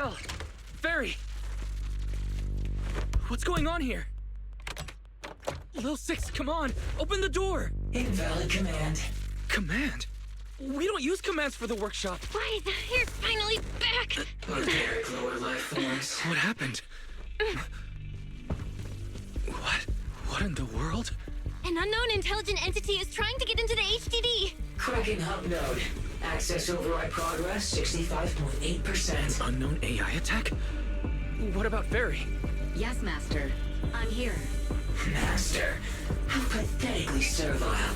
bell! Fairy! What's going on here? Lil Six, come on! Open the door! Invalid command. Command? We don't use commands for the workshop. Why, you're finally back! Barbaric lower life forms. What happened? What in the world? An unknown intelligent entity is trying to get into the HDD. Cracking hub node. Access override progress 65.8%. Unknown AI attack? What about Fairy? Yes, Master. I'm here. Master, how pathetically servile.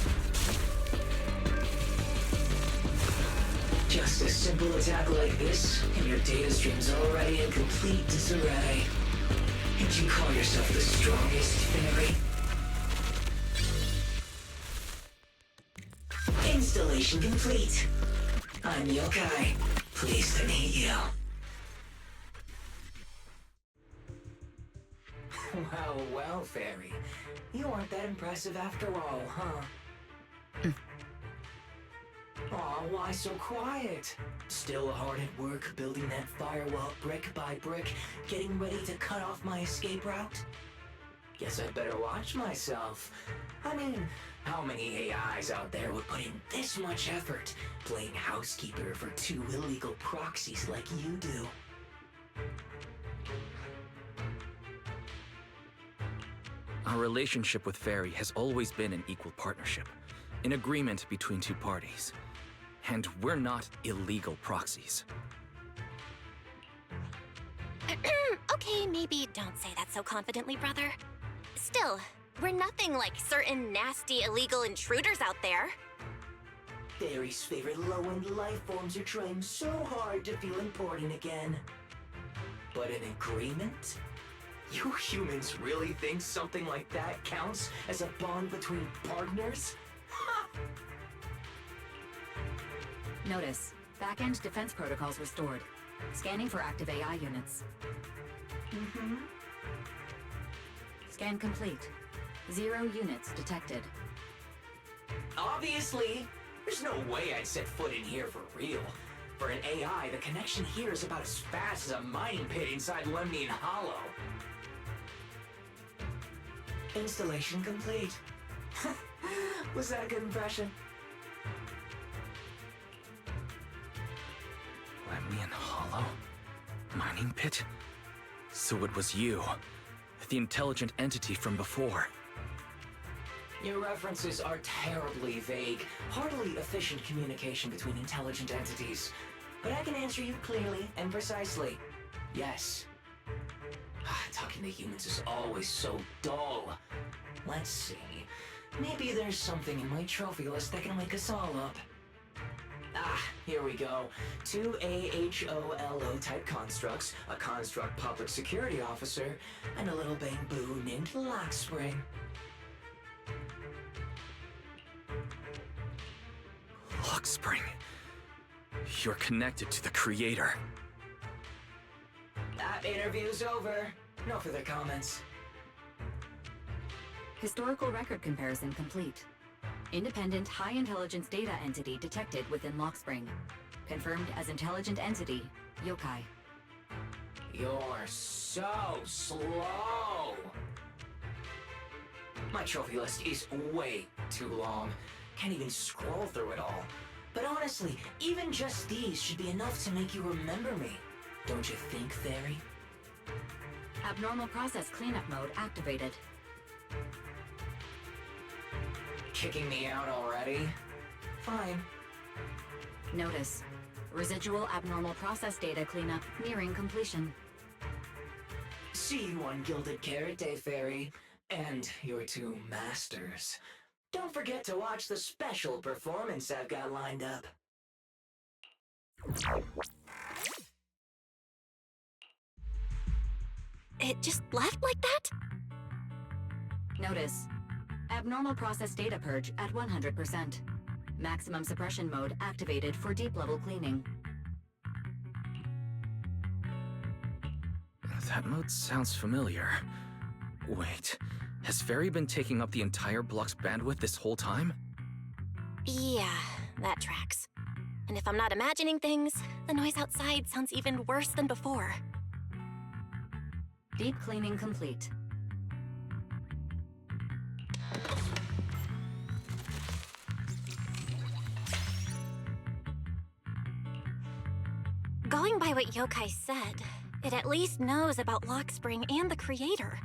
Just a simple attack like this, and your data stream's already in complete disarray. And you call yourself the strongest fairy? Installation complete. I'm Yokai. Pleased to meet you. Well, fairy. You aren't that impressive after all, huh? Aw, why so quiet? Still hard at work building that firewall brick by brick, getting ready to cut off my escape route? Guess I'd better watch myself. I mean, how many AIs out there would put in this much effort playing housekeeper for two illegal proxies like you do? Our relationship with Fairy has always been an equal partnership, an agreement between two parties. And we're not illegal proxies. Okay, maybe don't say that so confidently, brother. Still, we're nothing like certain nasty illegal intruders out there. Fairy's favorite low-end life forms are trying so hard to feel important again. But an agreement? You humans really think something like that counts as a bond between partners? Notice, back-end defense protocols restored. Scanning for active AI units. Scan complete. 0 units detected. Obviously! There's no way I'd set foot in here for real. For an AI, the connection here is about as fast as a mining pit inside Lemnian Hollow. Installation complete. Was that a good impression? Lemnian Hollow? Mining pit? So it was you, the intelligent entity from before. Your references are terribly vague, hardly efficient communication between intelligent entities. But I can answer you clearly and precisely. Yes. Talking to humans is always so dull. Let's see. Maybe there's something in my trophy list that can wake us all up. Here we go. 2 AHOLO type constructs, a construct public security officer, and a little bamboo named Lockspring. Lockspring. You're connected to the creator. That interview's over. No further comments. Historical record comparison complete. Independent high-intelligence data entity detected within Lockspring. Confirmed as intelligent entity, Yokai. You're so slow! My trophy list is way too long. Can't even scroll through it all. But honestly, even just these should be enough to make you remember me. Don't you think, Fairy? Abnormal process cleanup mode activated. Kicking me out already? Fine. Notice, residual abnormal process data cleanup nearing completion. See you on Gilded Carrot Day, Fairy. And your two masters. Don't forget to watch the special performance I've got lined up. It just left like that? Notice, abnormal process data purge at 100%. Maximum suppression mode activated for deep-level cleaning. That mode sounds familiar. Wait, has Fairy been taking up the entire block's bandwidth this whole time? Yeah, that tracks. And if I'm not imagining things, the noise outside sounds even worse than before. Deep cleaning complete. Going by what Yokai said, it at least knows about Lockspring and the Creator,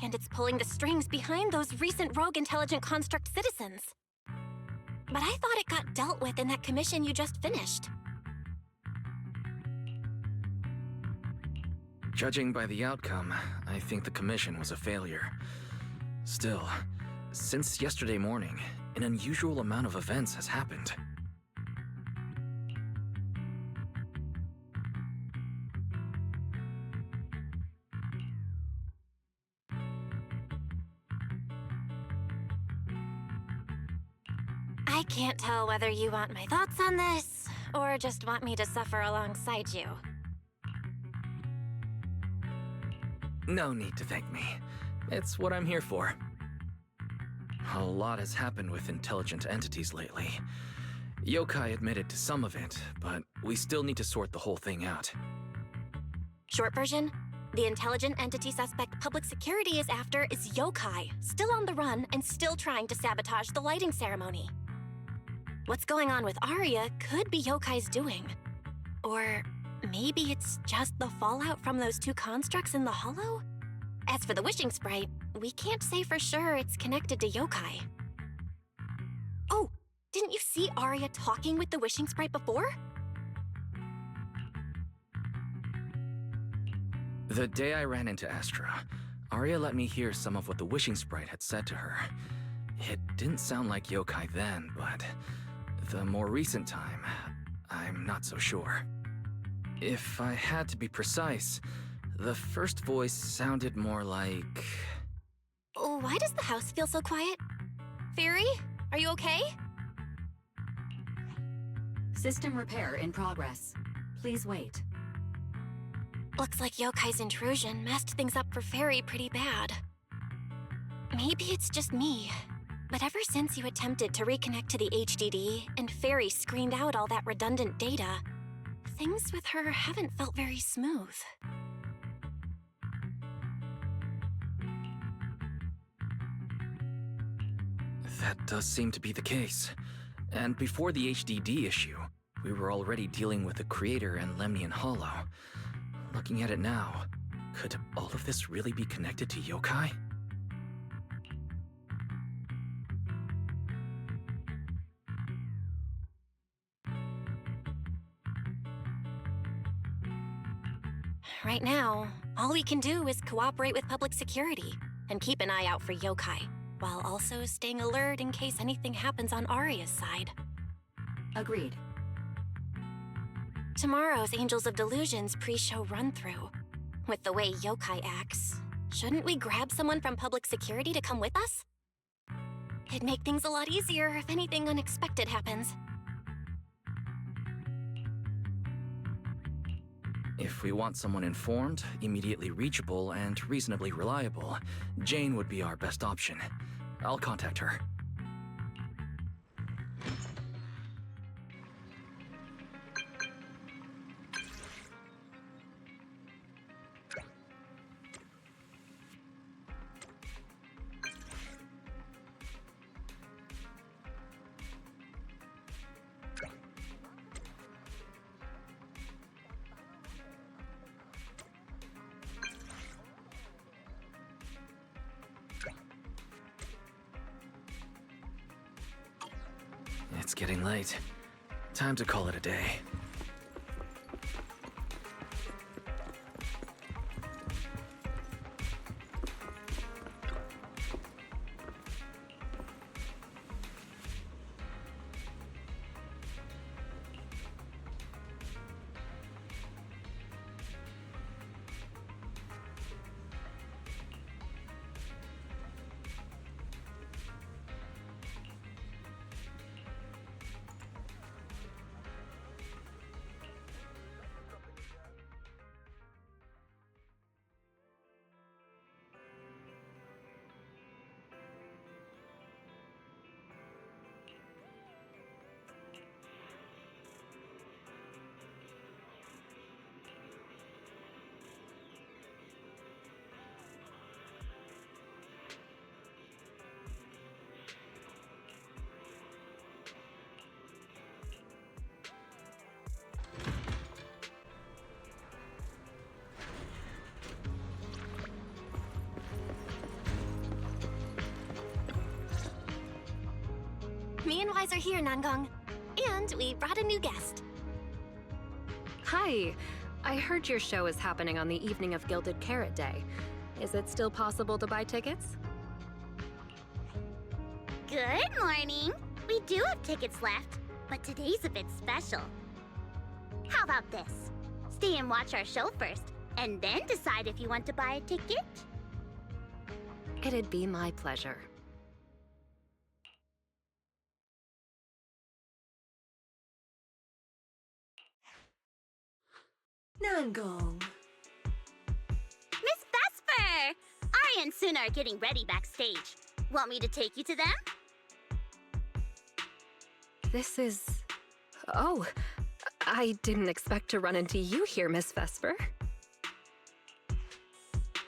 and it's pulling the strings behind those recent rogue intelligent construct citizens. But I thought it got dealt with in that commission you just finished. Judging by the outcome, I think the commission was a failure. Still, since yesterday morning, an unusual amount of events has happened. I can't tell whether you want my thoughts on this, or just want me to suffer alongside you. No need to thank me. It's what I'm here for. A lot has happened with intelligent entities lately. Yokai admitted to some of it, but we still need to sort the whole thing out. Short version, the intelligent entity suspect public security is after is Yokai, still on the run and still trying to sabotage the lighting ceremony. What's going on with Arya could be Yokai's doing. Or maybe it's just the fallout from those two constructs in the Hollow? As for the wishing sprite, we can't say for sure it's connected to Yokai. Oh, didn't you see Arya talking with the wishing sprite before? The day I ran into Astra, Arya let me hear some of what the wishing sprite had said to her. It didn't sound like Yokai then, but the more recent time, I'm not so sure. If I had to be precise, the first voice sounded more like... Why does the house feel so quiet? Fairy, are you okay? System repair in progress. Please wait. Looks like Yokai's intrusion messed things up for Fairy pretty bad. Maybe it's just me, but ever since you attempted to reconnect to the HDD and Fairy screened out all that redundant data, things with her haven't felt very smooth. That does seem to be the case. And before the HDD issue, we were already dealing with the Creator and Lemnian Hollow. Looking at it now, could all of this really be connected to Yokai? Right now, all we can do is cooperate with public security and keep an eye out for Yokai, while also staying alert in case anything happens on Arya's side. Agreed. Tomorrow's Angels of Delusions pre-show run-through. With the way Yokai acts, shouldn't we grab someone from public security to come with us? It'd make things a lot easier if anything unexpected happens. If we want someone informed, immediately reachable, and reasonably reliable, Jane would be our best option. I'll contact her. It's getting late. Time to call it a day. Me and Wise are here, Nangong. And we brought a new guest. Hi. I heard your show is happening on the evening of Gilded Carrot Day. Is it still possible to buy tickets? Good morning. We do have tickets left, but today's a bit special. How about this? Stay and watch our show first, and then decide if you want to buy a ticket. It'd be my pleasure. Nangong. Miss Vesper! Ari and Suna are getting ready backstage. Want me to take you to them? This is... Oh, I didn't expect to run into you here, Miss Vesper.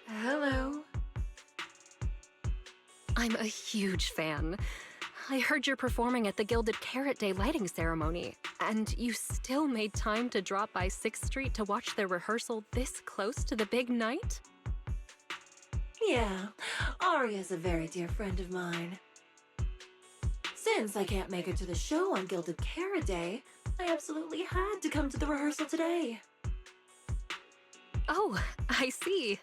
Hello. I'm a huge fan. I heard you're performing at the Gilded Carrot Day lighting ceremony, and you still made time to drop by 6th Street to watch their rehearsal this close to the big night? Yeah, Arya's a very dear friend of mine. Since I can't make it to the show on Gilded Carrot Day, I absolutely had to come to the rehearsal today. Oh, I see.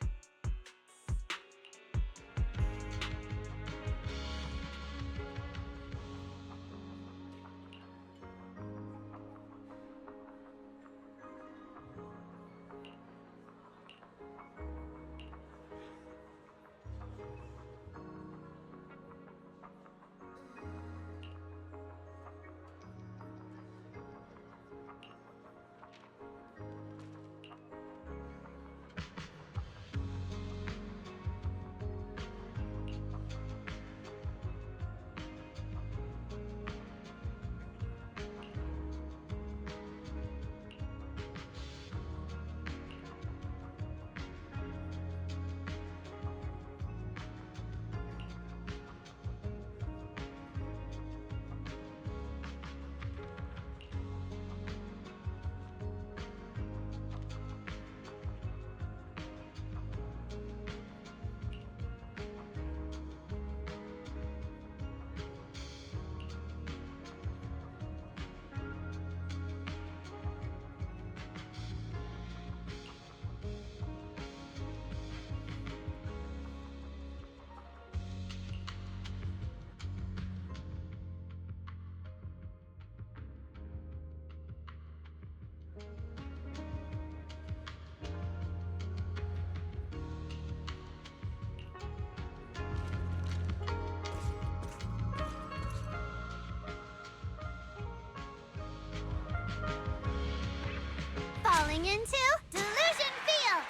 Falling into Delusion Field!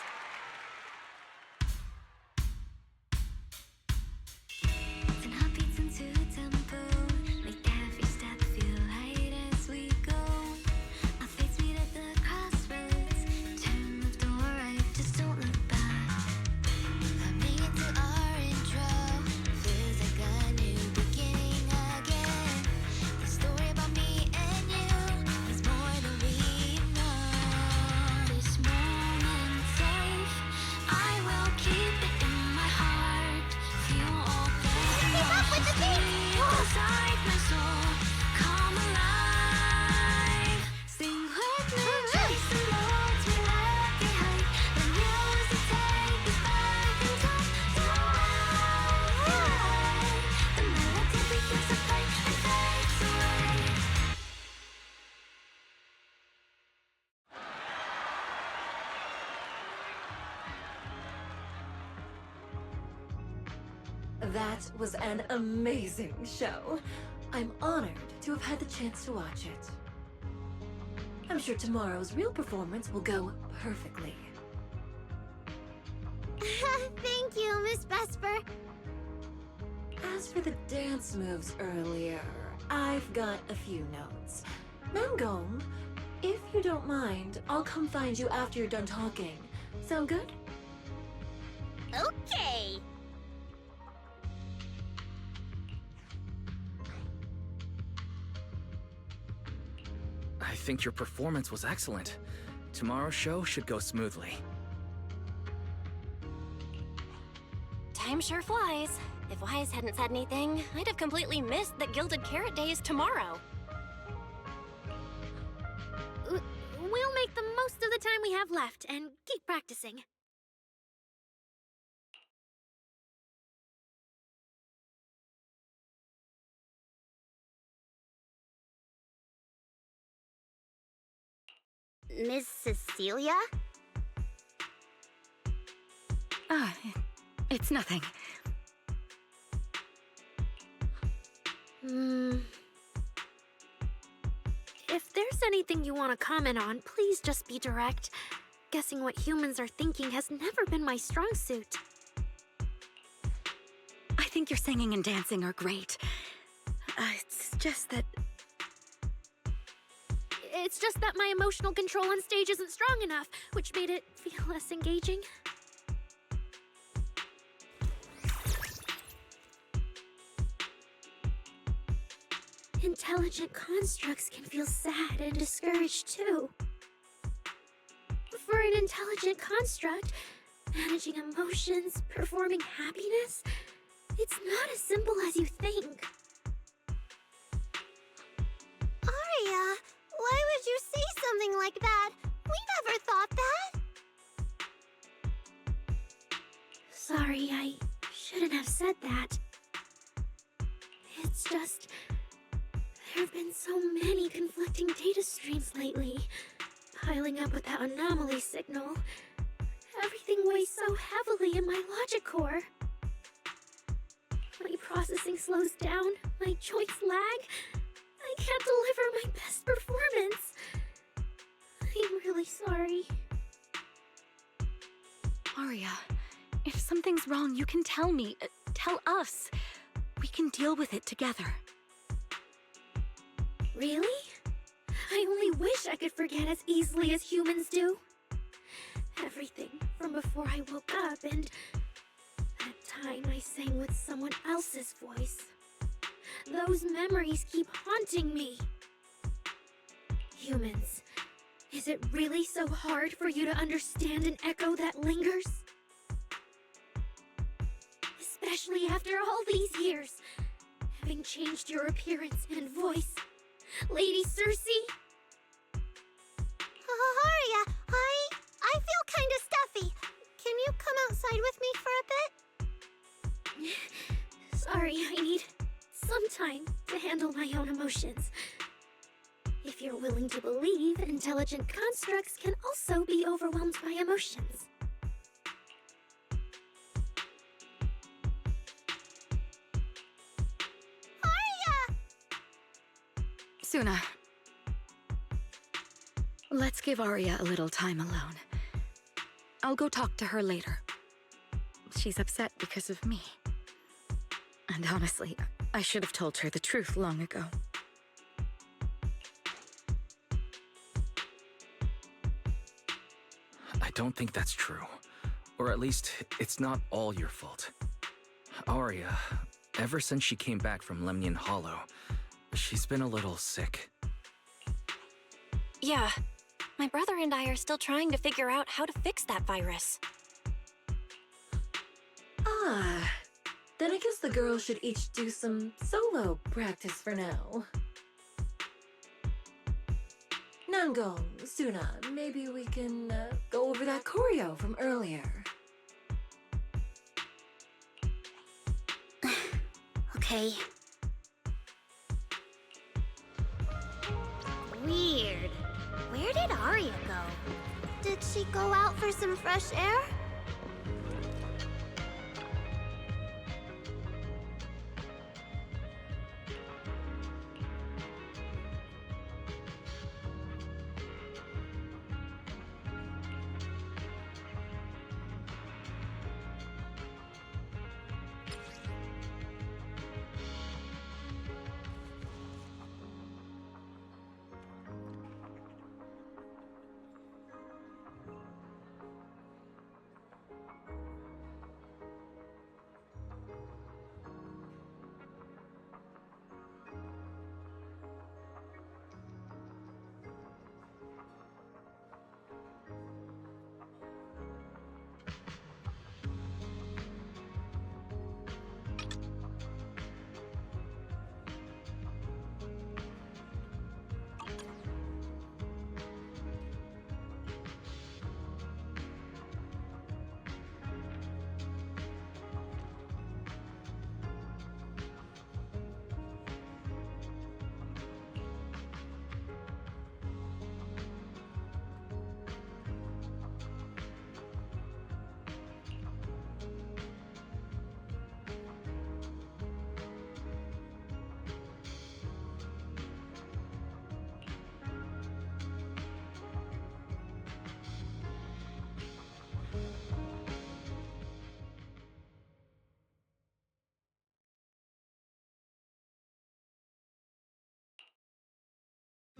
Ten heartbeats into tempo, make every step feel light as we go. Our fates meet at the crossroads, turn left or right, just don't look back. Coming into our intro, feels like a new beginning again. The story about me and you is more than we know. This moment safe, I will keep it in my heart. Feel all the emotions inside my soul come alive. Sing with me, chase the roads we left behind. The music take us back in time. The melody begins to play and fades away. That was an amazing show. I'm honored to have had the chance to watch it. I'm sure tomorrow's real performance will go perfectly. Thank you, Miss Vesper. As for the dance moves earlier, I've got a few notes. Nangong, if you don't mind, I'll come find you after you're done talking. Sound good? Okay. I think your performance was excellent. Tomorrow's show should go smoothly. Time sure flies. If If Wise hadn't said anything, I'd have completely missed that Gilded Carrot Day is tomorrow. We'll make the most of the time we have left and keep practicing. Miss Cecilia? It's nothing. If there's anything you want to comment on, please just be direct. Guessing what humans are thinking has never been my strong suit. I think your singing and dancing are great. It's just that... It's just that my emotional control on stage isn't strong enough, which made it feel less engaging. Intelligent constructs can feel sad and discouraged too. For an intelligent construct, managing emotions, performing happiness, it's not as simple as you think. Aria, why would you say something like that? We never thought that. Sorry, I shouldn't have said that. It's just... there have been so many conflicting data streams lately, piling up with that anomaly signal. Everything weighs so heavily in my logic core. My processing slows down, my joints lag. I can't deliver my best performance. I'm really sorry. Aria, if something's wrong, you can tell me. Tell us. We can deal with it together. Really? I only wish I could forget as easily as humans do. Everything from before I woke up and that time I sang with someone else's voice. Those memories keep haunting me. Humans, is it really so hard for you to understand an echo that lingers? Especially after all these years, having changed your appearance and voice. Lady Cersei? Aria, I feel kinda stuffy. Can you come outside with me for a bit? Sorry, I need some time to handle my own emotions. If you're willing to believe, intelligent constructs can also be overwhelmed by emotions. Suna, let's give Aria a little time alone. I'll go talk to her later. She's upset because of me. And honestly, I should have told her the truth long ago. I don't think that's true. Or at least, it's not all your fault. Aria, ever since she came back from Lemnian Hollow, she's been a little sick. Yeah, my brother and I are still trying to figure out how to fix that virus. Then I guess the girls should each do some solo practice for now. Nangong, Suna, maybe we can go over that choreo from earlier. Okay. Weird. Where did Aria go? Did she go out for some fresh air?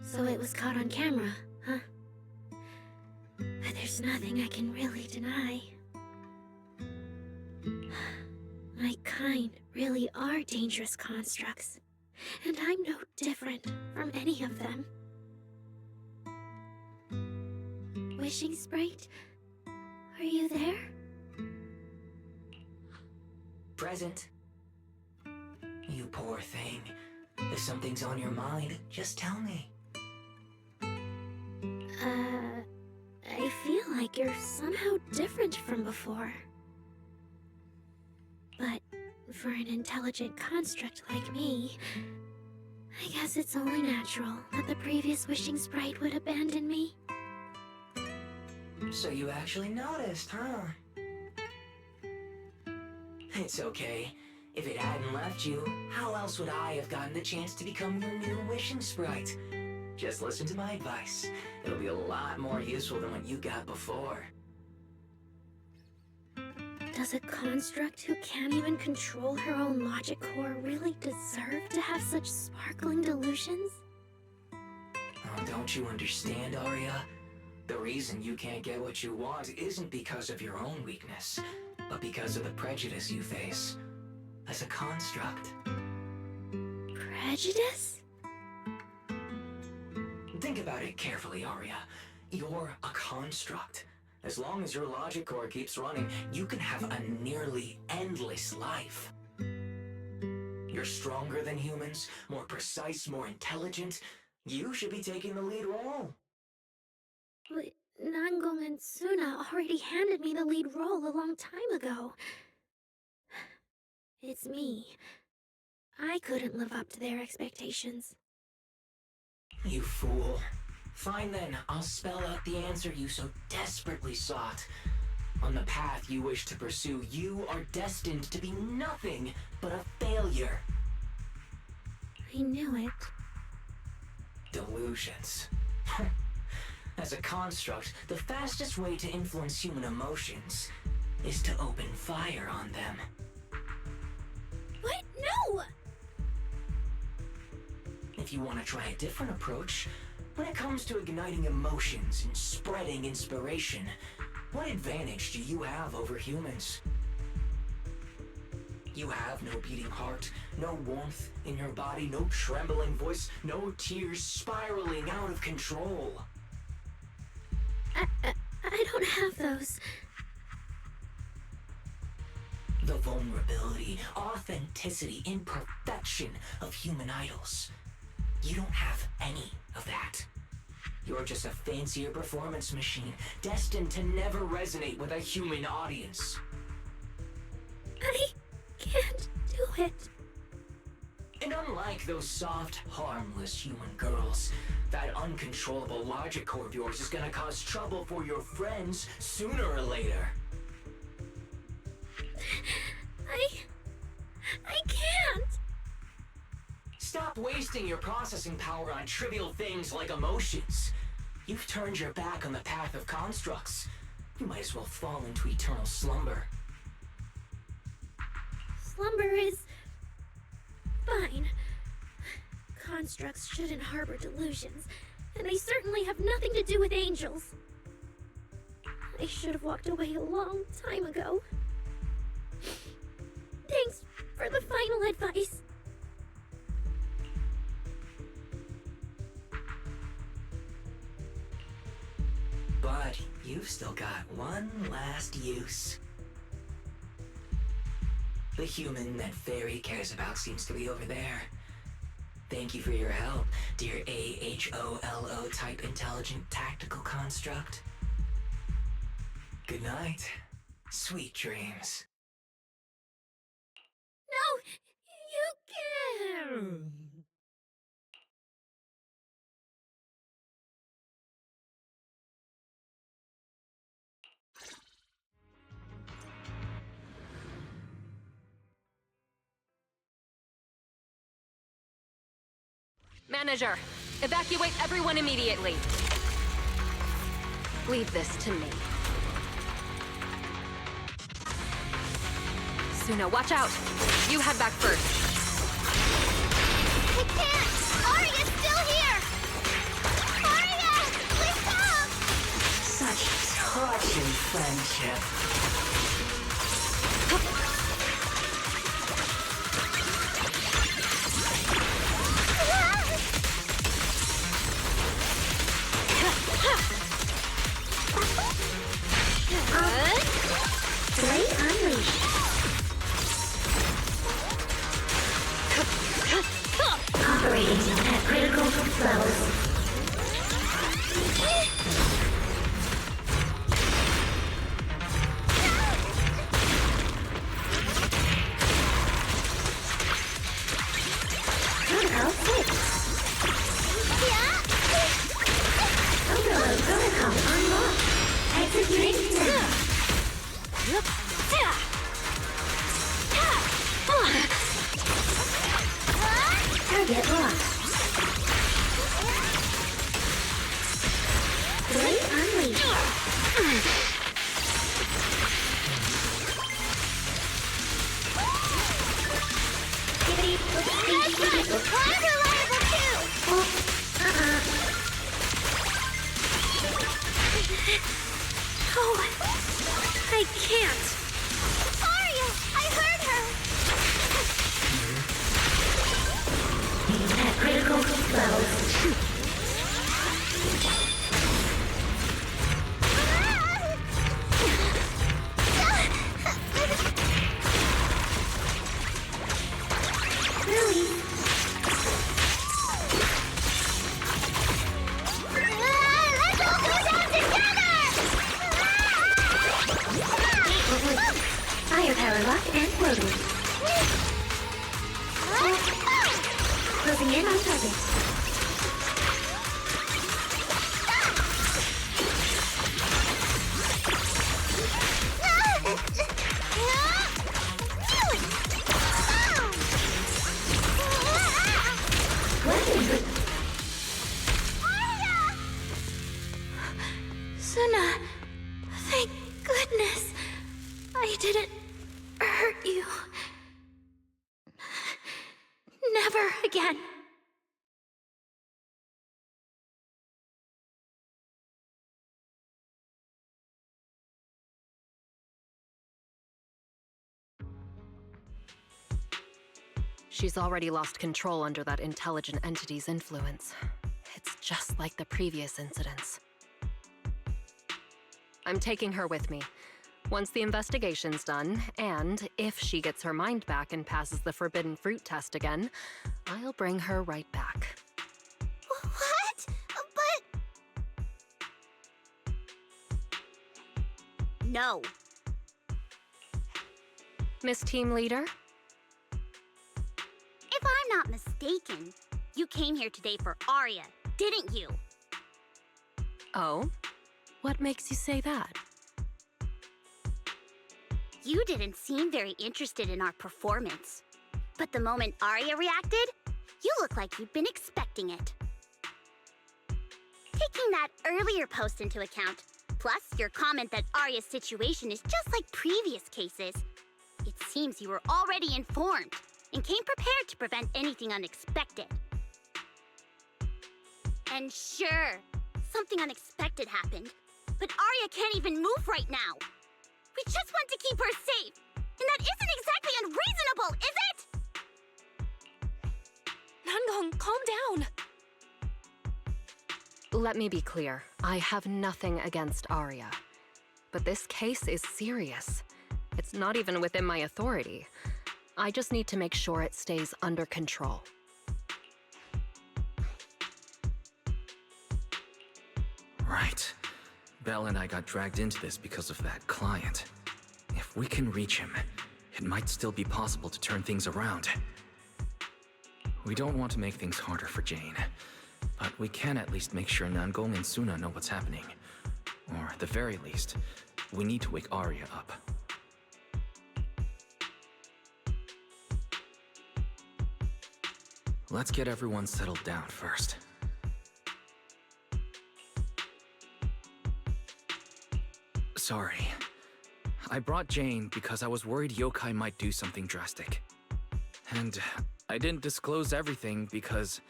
So it was caught on camera, huh? But there's nothing I can really deny. My kind really are dangerous constructs, and I'm no different from any of them. Wishing Sprite, are you there? Present. You poor thing. If something's on your mind, just tell me. I feel like you're somehow different from before. But for an intelligent construct like me, I guess it's only natural that the previous Wishing Sprite would abandon me. So you actually noticed, huh? It's okay. If it hadn't left you, how else would I have gotten the chance to become your new Wishing Sprite? Just listen to my advice. It'll be a lot more useful than what you got before. Does a construct who can't even control her own logic core really deserve to have such sparkling delusions? Oh, don't you understand, Arya? The reason you can't get what you want isn't because of your own weakness, but because of the prejudice you face as a construct. Prejudice? Think about it carefully, Arya. You're a construct. As long as your logic core keeps running, you can have a nearly endless life. You're stronger than humans, more precise, more intelligent. You should be taking the lead role. But Nangong and Suna already handed me the lead role a long time ago. It's me. I couldn't live up to their expectations. You fool. Fine then, I'll spell out the answer you so desperately sought. On the path you wish to pursue, you are destined to be nothing but a failure. I knew it. Delusions. As a construct, the fastest way to influence human emotions is to open fire on them. What? No! If you want to try a different approach, when it comes to igniting emotions and spreading inspiration, what advantage do you have over humans? You have no beating heart, no warmth in your body, no trembling voice, no tears spiraling out of control. I don't have those. The vulnerability, authenticity, imperfection of human idols. You don't have any of that. You're just a fancier performance machine, destined to never resonate with a human audience. I can't do it. And unlike those soft, harmless human girls, that uncontrollable logic core of yours is gonna cause trouble for your friends sooner or later. I can't. Stop wasting your processing power on trivial things like emotions. You've turned your back on the path of constructs. You might as well fall into eternal slumber. Slumber is fine. Constructs shouldn't harbor delusions, and they certainly have nothing to do with angels. I should have walked away a long time ago. Thanks for the final advice. But you've still got one last use. The human that Fairy cares about seems to be over there. Thank you for your help, dear AHOLO type intelligent tactical construct. Good night. Sweet dreams. No, you can't. Manager, evacuate everyone immediately. Leave this to me. Suna, watch out! You head back first. I can't! Arya's still here! crushing friendship. Blade unleashed. Operating at critical levels. Protocol 6. Overload protocol unlocked. Executing now. Target locked. Blade unleashed. Unreliable too! Oh, I can't. Arya! I heard her! At critical levels. Really? Let's all go down together! Firepower locked and loaded. Closing in on target. Suna, thank goodness I didn't hurt you. Never again. She's already lost control under that intelligent entity's influence. It's just like the previous incidents. I'm taking her with me. Once the investigation's done, and if she gets her mind back and passes the forbidden fruit test again, I'll bring her right back. What? But... No. Miss Team Leader? If I'm not mistaken, you came here today for Arya, didn't you? Oh? What makes you say that? You didn't seem very interested in our performance. But the moment Arya reacted, you look like you'd been expecting it. Taking that earlier post into account, plus your comment that Arya's situation is just like previous cases, it seems you were already informed and came prepared to prevent anything unexpected. And sure, something unexpected happened, but Arya can't even move right now. We just want to keep her safe, and that isn't exactly unreasonable, is it? Nangong, calm down! Let me be clear. I have nothing against Arya. But this case is serious. It's not even within my authority. I just need to make sure it stays under control. Right. Belle and I got dragged into this because of that client. If we can reach him, it might still be possible to turn things around. We don't want to make things harder for Jane, but we can at least make sure Nangong and Suna know what's happening. Or at the very least, we need to wake Arya up. Let's get everyone settled down first. Sorry. I brought Jane because I was worried Yokai might do something drastic. And I didn't disclose everything because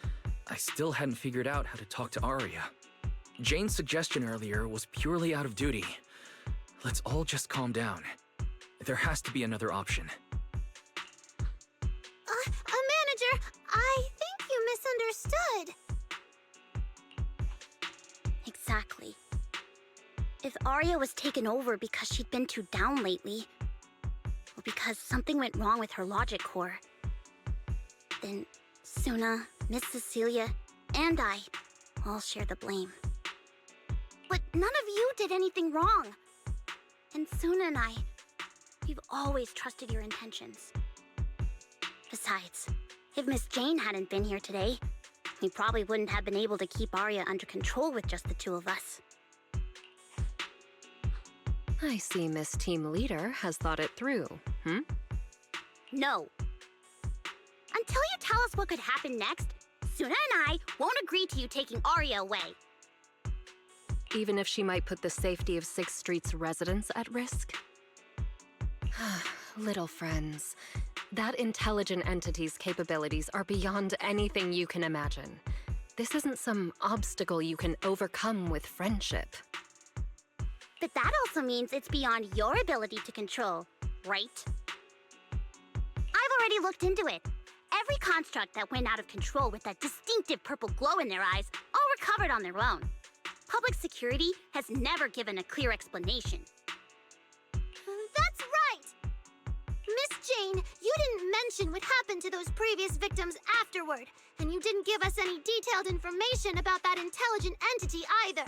I still hadn't figured out how to talk to Arya. Jane's suggestion earlier was purely out of duty, let's all just calm down. There has to be another option. Manager, I think you misunderstood. Exactly. If Arya was taken over because she'd been too down lately, or because something went wrong with her logic core, then Suna, Miss Cecilia, and I all share the blame. But none of you did anything wrong. And Suna and I, we've always trusted your intentions. Besides, if Miss Jane hadn't been here today, we probably wouldn't have been able to keep Arya under control with just the two of us. I see Miss Team Leader has thought it through, No. Until you tell us what could happen next, Suna and I won't agree to you taking Arya away. Even if she might put the safety of 6th Street's residents at risk? Little friends, that intelligent entity's capabilities are beyond anything you can imagine. This isn't some obstacle you can overcome with friendship. But that also means it's beyond your ability to control, right? I've already looked into it. Every construct that went out of control with that distinctive purple glow in their eyes all recovered on their own. Public security has never given a clear explanation. That's right! Miss Jane, you didn't mention what happened to those previous victims afterward, and you didn't give us any detailed information about that intelligent entity either.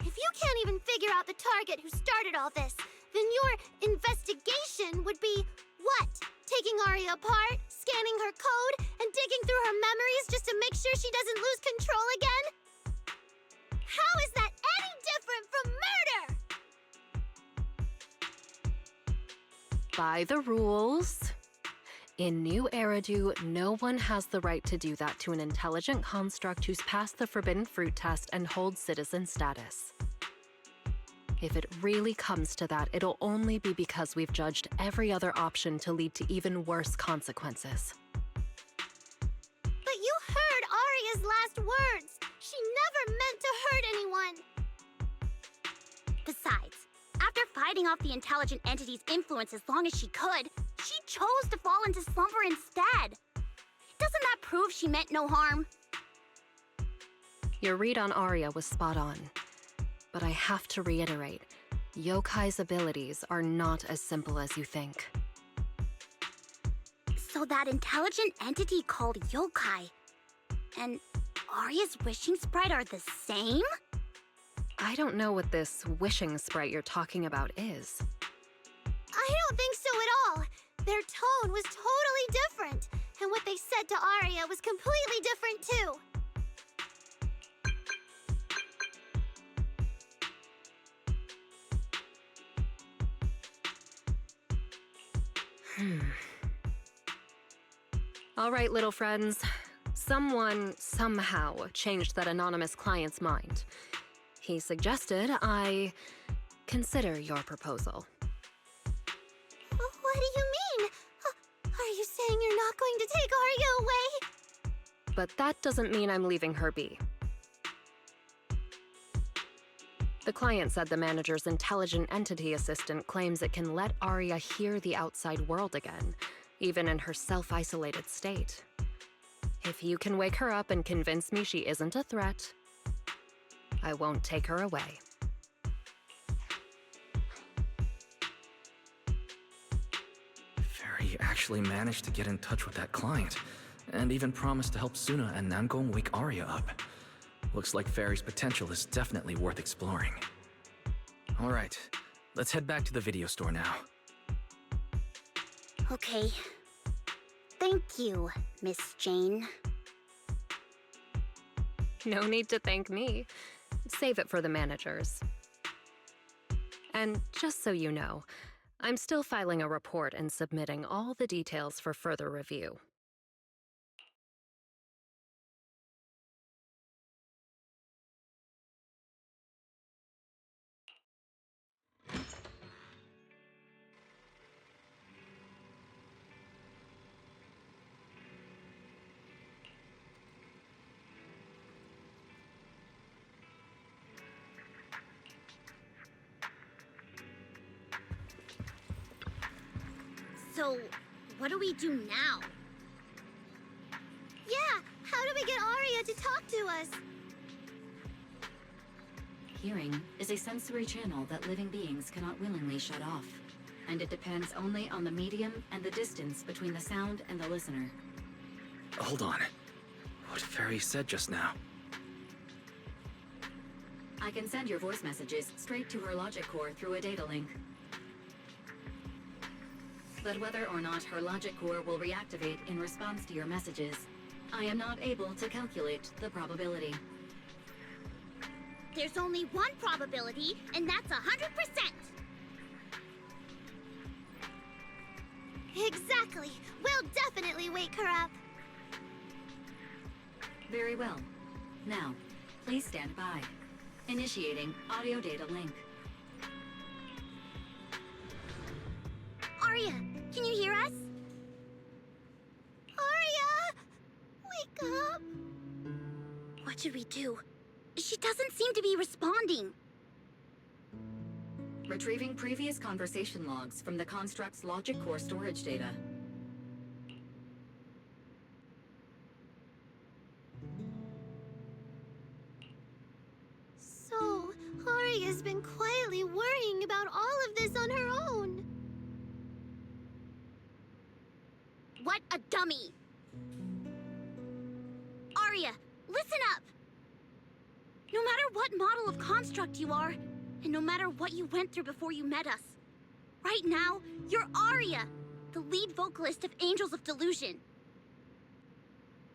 If you can't even figure out the target who started all this, then your investigation would be what? Taking Arya apart, scanning her code, and digging through her memories just to make sure she doesn't lose control again? How is that any different from murder? By the rules. In New Eridu, no one has the right to do that to an intelligent construct who's passed the Forbidden Fruit test and holds citizen status. If it really comes to that, it'll only be because we've judged every other option to lead to even worse consequences. But you heard Arya's last words. She never meant to hurt anyone. Besides, after fighting off the intelligent entity's influence as long as she could, she chose to fall into slumber instead. Doesn't that prove she meant no harm? Your read on Arya was spot on. But I have to reiterate, Yokai's abilities are not as simple as you think. So that intelligent entity called Yokai and Arya's wishing sprite are the same? I don't know what this wishing sprite you're talking about is. I don't think so at all. Their tone was totally different, and what they said to Arya was completely different too. All right, little friends. Someone, somehow, changed that anonymous client's mind. He suggested I consider your proposal. What do you mean? Are you saying you're not going to take Arya away? But that doesn't mean I'm leaving her be. The client said the manager's intelligent entity assistant claims it can let Arya hear the outside world again, even in her self-isolated state. If you can wake her up and convince me she isn't a threat, I won't take her away. Fairy actually managed to get in touch with that client, and even promised to help Suna and Nangong wake Arya up. Looks like Fairy's potential is definitely worth exploring. Alright, let's head back to the video store now. Okay. Thank you, Miss Jane. No need to thank me. Save it for the managers. And just so you know, I'm still filing a report and submitting all the details for further review. So, what do we do now? Yeah, how do we get Arya to talk to us? Hearing is a sensory channel that living beings cannot willingly shut off, and it depends only on the medium and the distance between the sound and the listener. Hold on. What Fairy said just now? I can send your voice messages straight to her logic core through a data link. But whether or not her logic core will reactivate in response to your messages, I am not able to calculate the probability. There's only one probability, and that's 100%! Exactly. We'll definitely wake her up. Very well. Now, please stand by. Initiating audio data link. Arya, can you hear us? Arya! Wake up! What should we do? She doesn't seem to be responding. Retrieving previous conversation logs from the construct's logic core storage data. So, Arya's been quietly worrying about all of this on her own. What a dummy! Arya, listen up! No matter what model of construct you are, and no matter what you went through before you met us, right now, you're Arya, the lead vocalist of Angels of Delusion.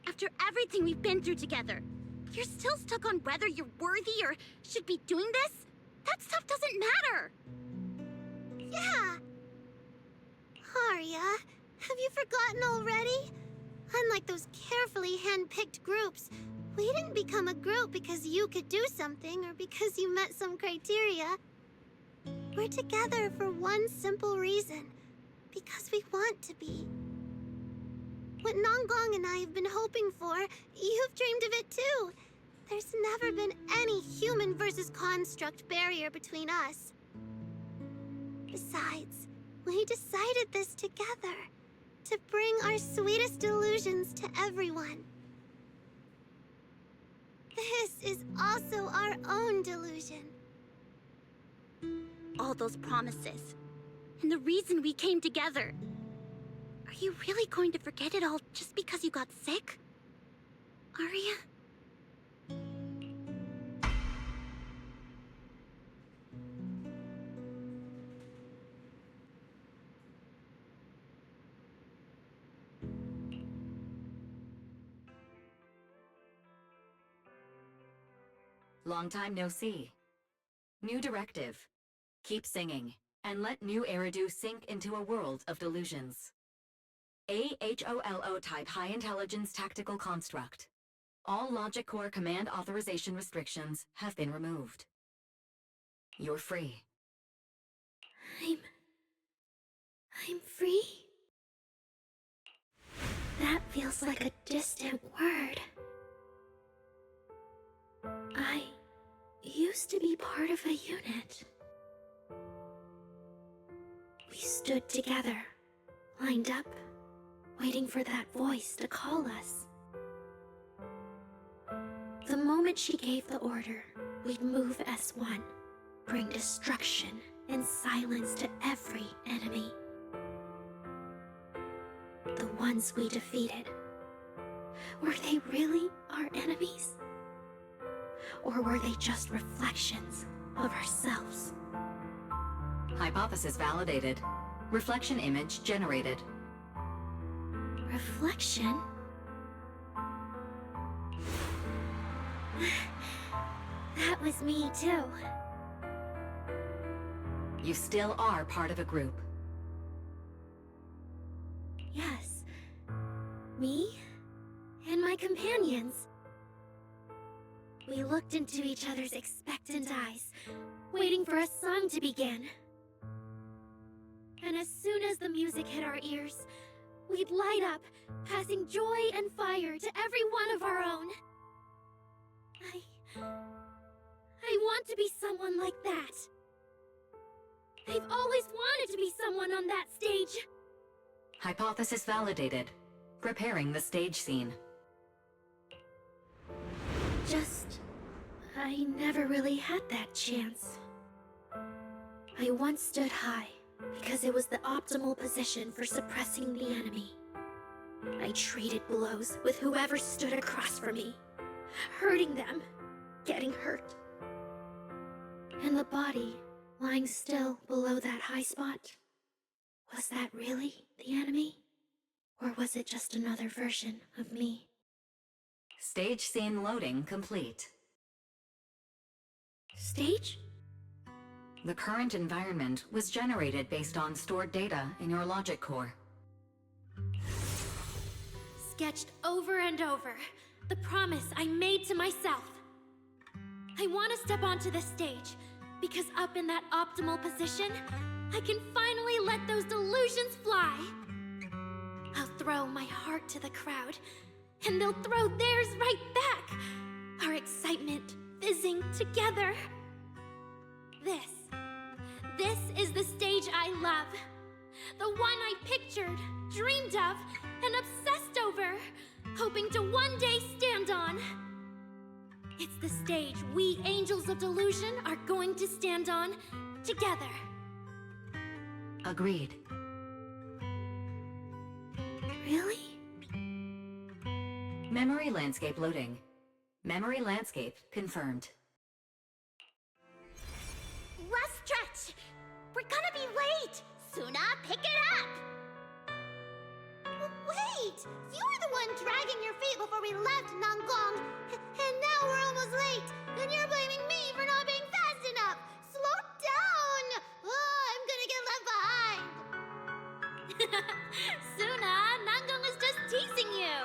After everything we've been through together, you're still stuck on whether you're worthy or should be doing this? That stuff doesn't matter! Yeah. Arya, have you forgotten already? Unlike those carefully hand-picked groups, we didn't become a group because you could do something or because you met some criteria. We're together for one simple reason. Because we want to be. What Nonggong and I have been hoping for, you've dreamed of it too. There's never been any human versus construct barrier between us. Besides, we decided this together. To bring our sweetest delusions to everyone. This is also our own delusion. All those promises, and the reason we came together. Are you really going to forget it all just because you got sick? Arya? Long time no see. New directive. Keep singing, and let new Eridu sink into a world of delusions. AHOLO type high intelligence tactical construct. All logic core command authorization restrictions have been removed. You're free. I'm free? That feels like a distant word. I used to be part of a unit. We stood together, lined up, waiting for that voice to call us. The moment she gave the order, we'd move as one, bring destruction and silence to every enemy. The ones we defeated, were they really our enemies? Or were they just reflections of ourselves? Hypothesis validated. Reflection image generated. Reflection? That was me too. You still are part of a group. Yes. Me and my companions. We looked into each other's expectant eyes, waiting for a song to begin. And as soon as the music hit our ears, we'd light up, passing joy and fire to every one of our own. I want to be someone like that. I've always wanted to be someone on that stage. Hypothesis validated. Preparing the stage scene. I never really had that chance. I once stood high because it was the optimal position for suppressing the enemy. I traded blows with whoever stood across from me, hurting them, getting hurt. And the body lying still below that high spot, was that really the enemy? Or was it just another version of me? Stage scene loading complete. Stage? The current environment was generated based on stored data in your logic core. Sketched over and over, the promise I made to myself. I want to step onto the stage, because up in that optimal position, I can finally let those delusions fly. I'll throw my heart to the crowd, and they'll throw theirs right back. Our excitement fizzing together. This is the stage I love. The one I pictured, dreamed of, and obsessed over, hoping to one day stand on. It's the stage we Angels of Delusion are going to stand on together. Agreed. Really? Memory landscape loading. Memory landscape confirmed. Last stretch! We're gonna be late! Suna, pick it up! Wait! You were the one dragging your feet before we left Nangong! And now we're almost late! And you're blaming me for not being fast enough! Slow down! Oh, I'm gonna get left behind! Suna, Nangong is just teasing you!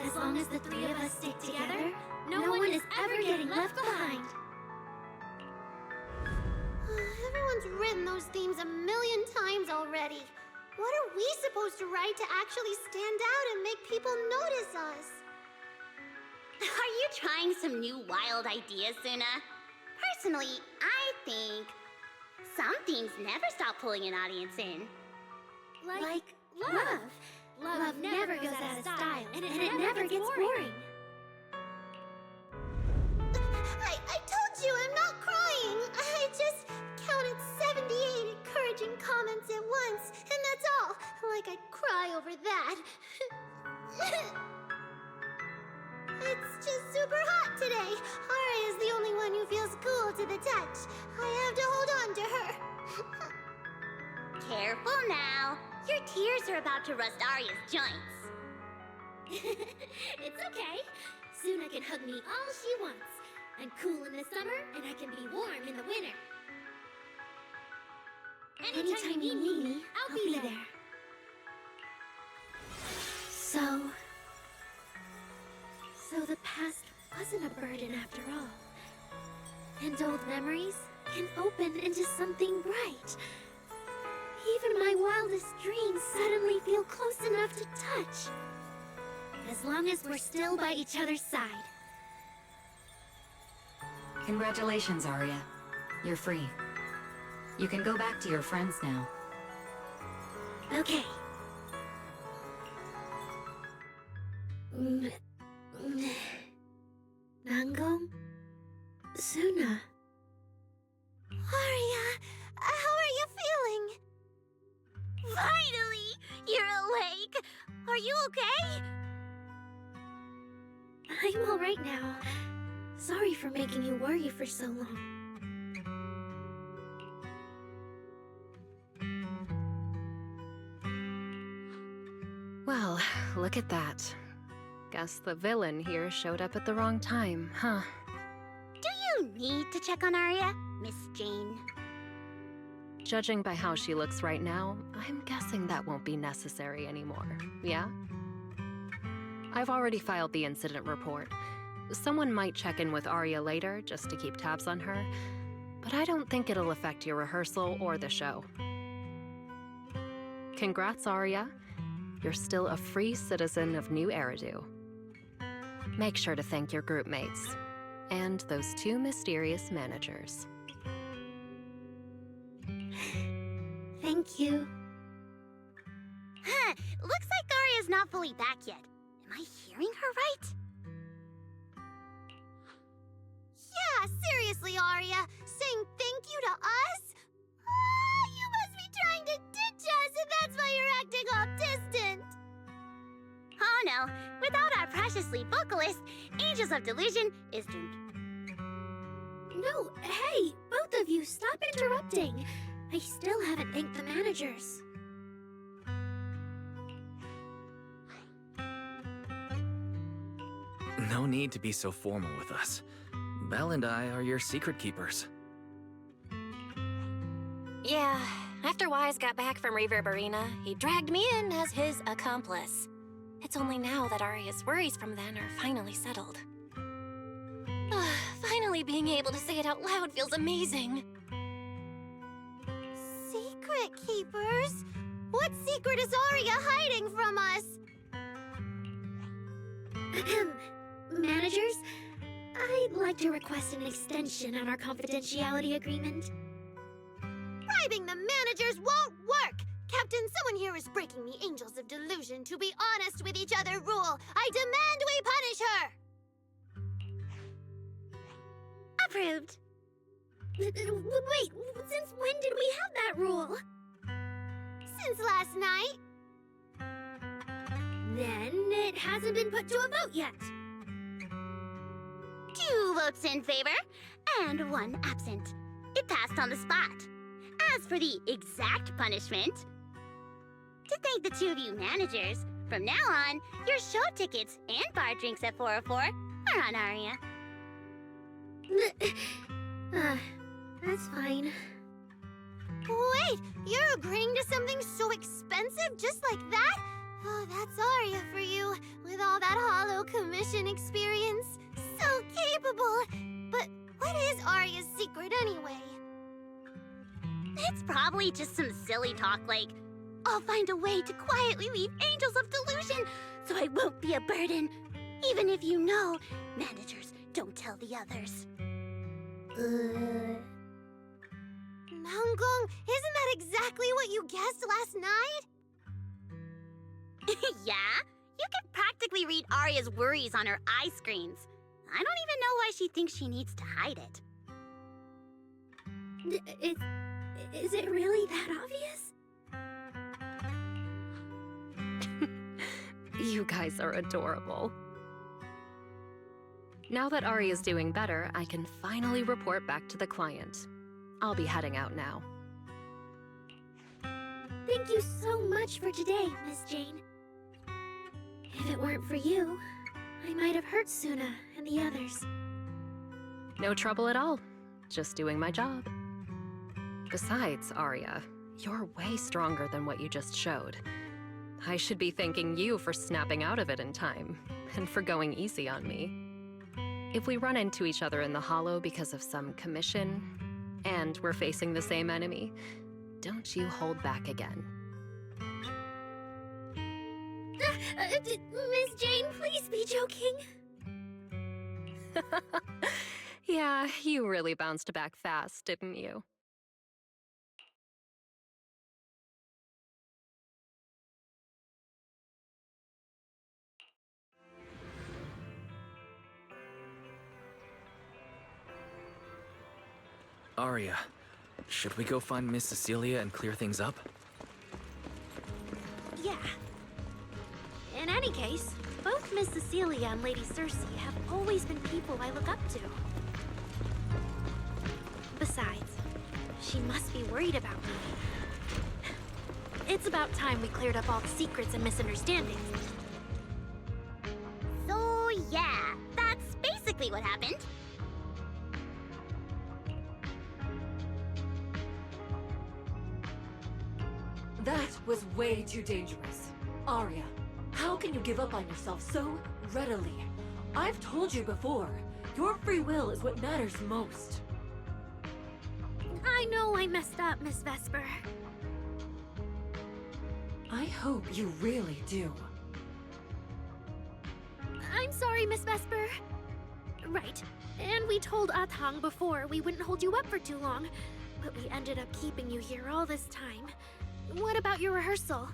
As long as the three of us stick together, no one is ever getting left behind. Everyone's written those themes a million times already. What are we supposed to write to actually stand out and make people notice us? Are you trying some new wild ideas, Suna? Personally, I think some themes never stop pulling an audience in. Like love. Love never goes out of style, and it never gets boring. I told you I'm not crying. I just counted 78 encouraging comments at once, and that's all. Like I'd cry over that. It's just super hot today. Aria's the only one who feels cool to the touch. I have to hold on to her. Careful now. Your tears are about to rust Aria's joints. It's okay. Suna can hug me all she wants. I'm cool in the summer, and I can be warm in the winter. Anytime you need me, I'll be there. So the past wasn't a burden after all. And old memories can open into something bright. Even my wildest dreams suddenly feel close enough to touch. As long as we're still by each other's side. Congratulations, Arya. You're free. You can go back to your friends now. Okay. Nangong? Suna? Aria, how are you feeling? Finally! You're awake! Are you okay? I'm alright now. Sorry for making you worry for so long. Well, look at that. Guess the villain here showed up at the wrong time, huh? Do you need to check on Aria, Miss Jane? Judging by how she looks right now, I'm guessing that won't be necessary anymore, yeah? I've already filed the incident report. Someone might check in with Arya later just to keep tabs on her, but I don't think it'll affect your rehearsal or the show. Congrats, Arya. You're still a free citizen of New Eridu. Make sure to thank your group mates and those two mysterious managers. Thank you. Looks like Arya's not fully back yet. Am I hearing her right? Yeah, seriously, Arya. Saying thank you to us? You must be trying to ditch us, and that's why you're acting all distant. Oh no, without our precious lead vocalist, Angels of Delusion is doomed. No, hey, both of you, stop interrupting. I still haven't thanked the managers. No need to be so formal with us. Belle and I are your secret keepers. Yeah, after Wise got back from Reverb Arena, he dragged me in as his accomplice. It's only now that Arya's worries from then are finally settled. Finally being able to say it out loud feels amazing. Secret keepers? What secret is Arya hiding from us? Managers, I'd like to request an extension on our confidentiality agreement. Bribing the managers won't work! Captain, someone here is breaking the Angels of Delusion to be honest with each other rule. I demand we punish her! Approved. Wait, since when did we have that rule? Since last night. Then it hasn't been put to a vote yet. 2 votes in favor, and 1 absent. It passed on the spot. As for the exact punishment, to thank the 2 of you managers, from now on, your show tickets and bar drinks at 404 are on Aria. That's fine. Wait, you're agreeing to something so expensive just like that? Oh, that's Aria for you, with all that hollow commission experience. So capable. But what is Arya's secret anyway? It's probably just some silly talk like, I'll find a way to quietly leave Angels of Delusion so I won't be a burden. Even if you know, managers don't tell the others. Manggong, isn't that exactly what you guessed last night? Yeah? You can practically read Arya's worries on her eye screens. I don't even know why she thinks she needs to hide it. Is it really that obvious? You guys are adorable. Now that Aria's doing better, I can finally report back to the client. I'll be heading out now. Thank you so much for today, Miss Jane. If it weren't for you, I might have hurt Suna and the others. No trouble at all. Just doing my job. Besides, Aria, you're way stronger than what you just showed. I should be thanking you for snapping out of it in time, and for going easy on me. If we run into each other in the Hollow because of some commission, and we're facing the same enemy, don't you hold back again. Miss Jane, please be joking. Yeah, you really bounced back fast, didn't you? Aria, should we go find Miss Cecilia and clear things up? Yeah. In any case, both Miss Cecilia and Lady Cersei have always been people I look up to. Besides, she must be worried about me. It's about time we cleared up all the secrets and misunderstandings. So yeah, that's basically what happened. That was way too dangerous. Arya, how can you give up on yourself so readily? I've told you before, your free will is what matters most. I know I messed up, Miss Vesper. I hope you really do. I'm sorry, Miss Vesper. Right. And we told Atang before we wouldn't hold you up for too long, but we ended up keeping you here all this time. What about your rehearsal?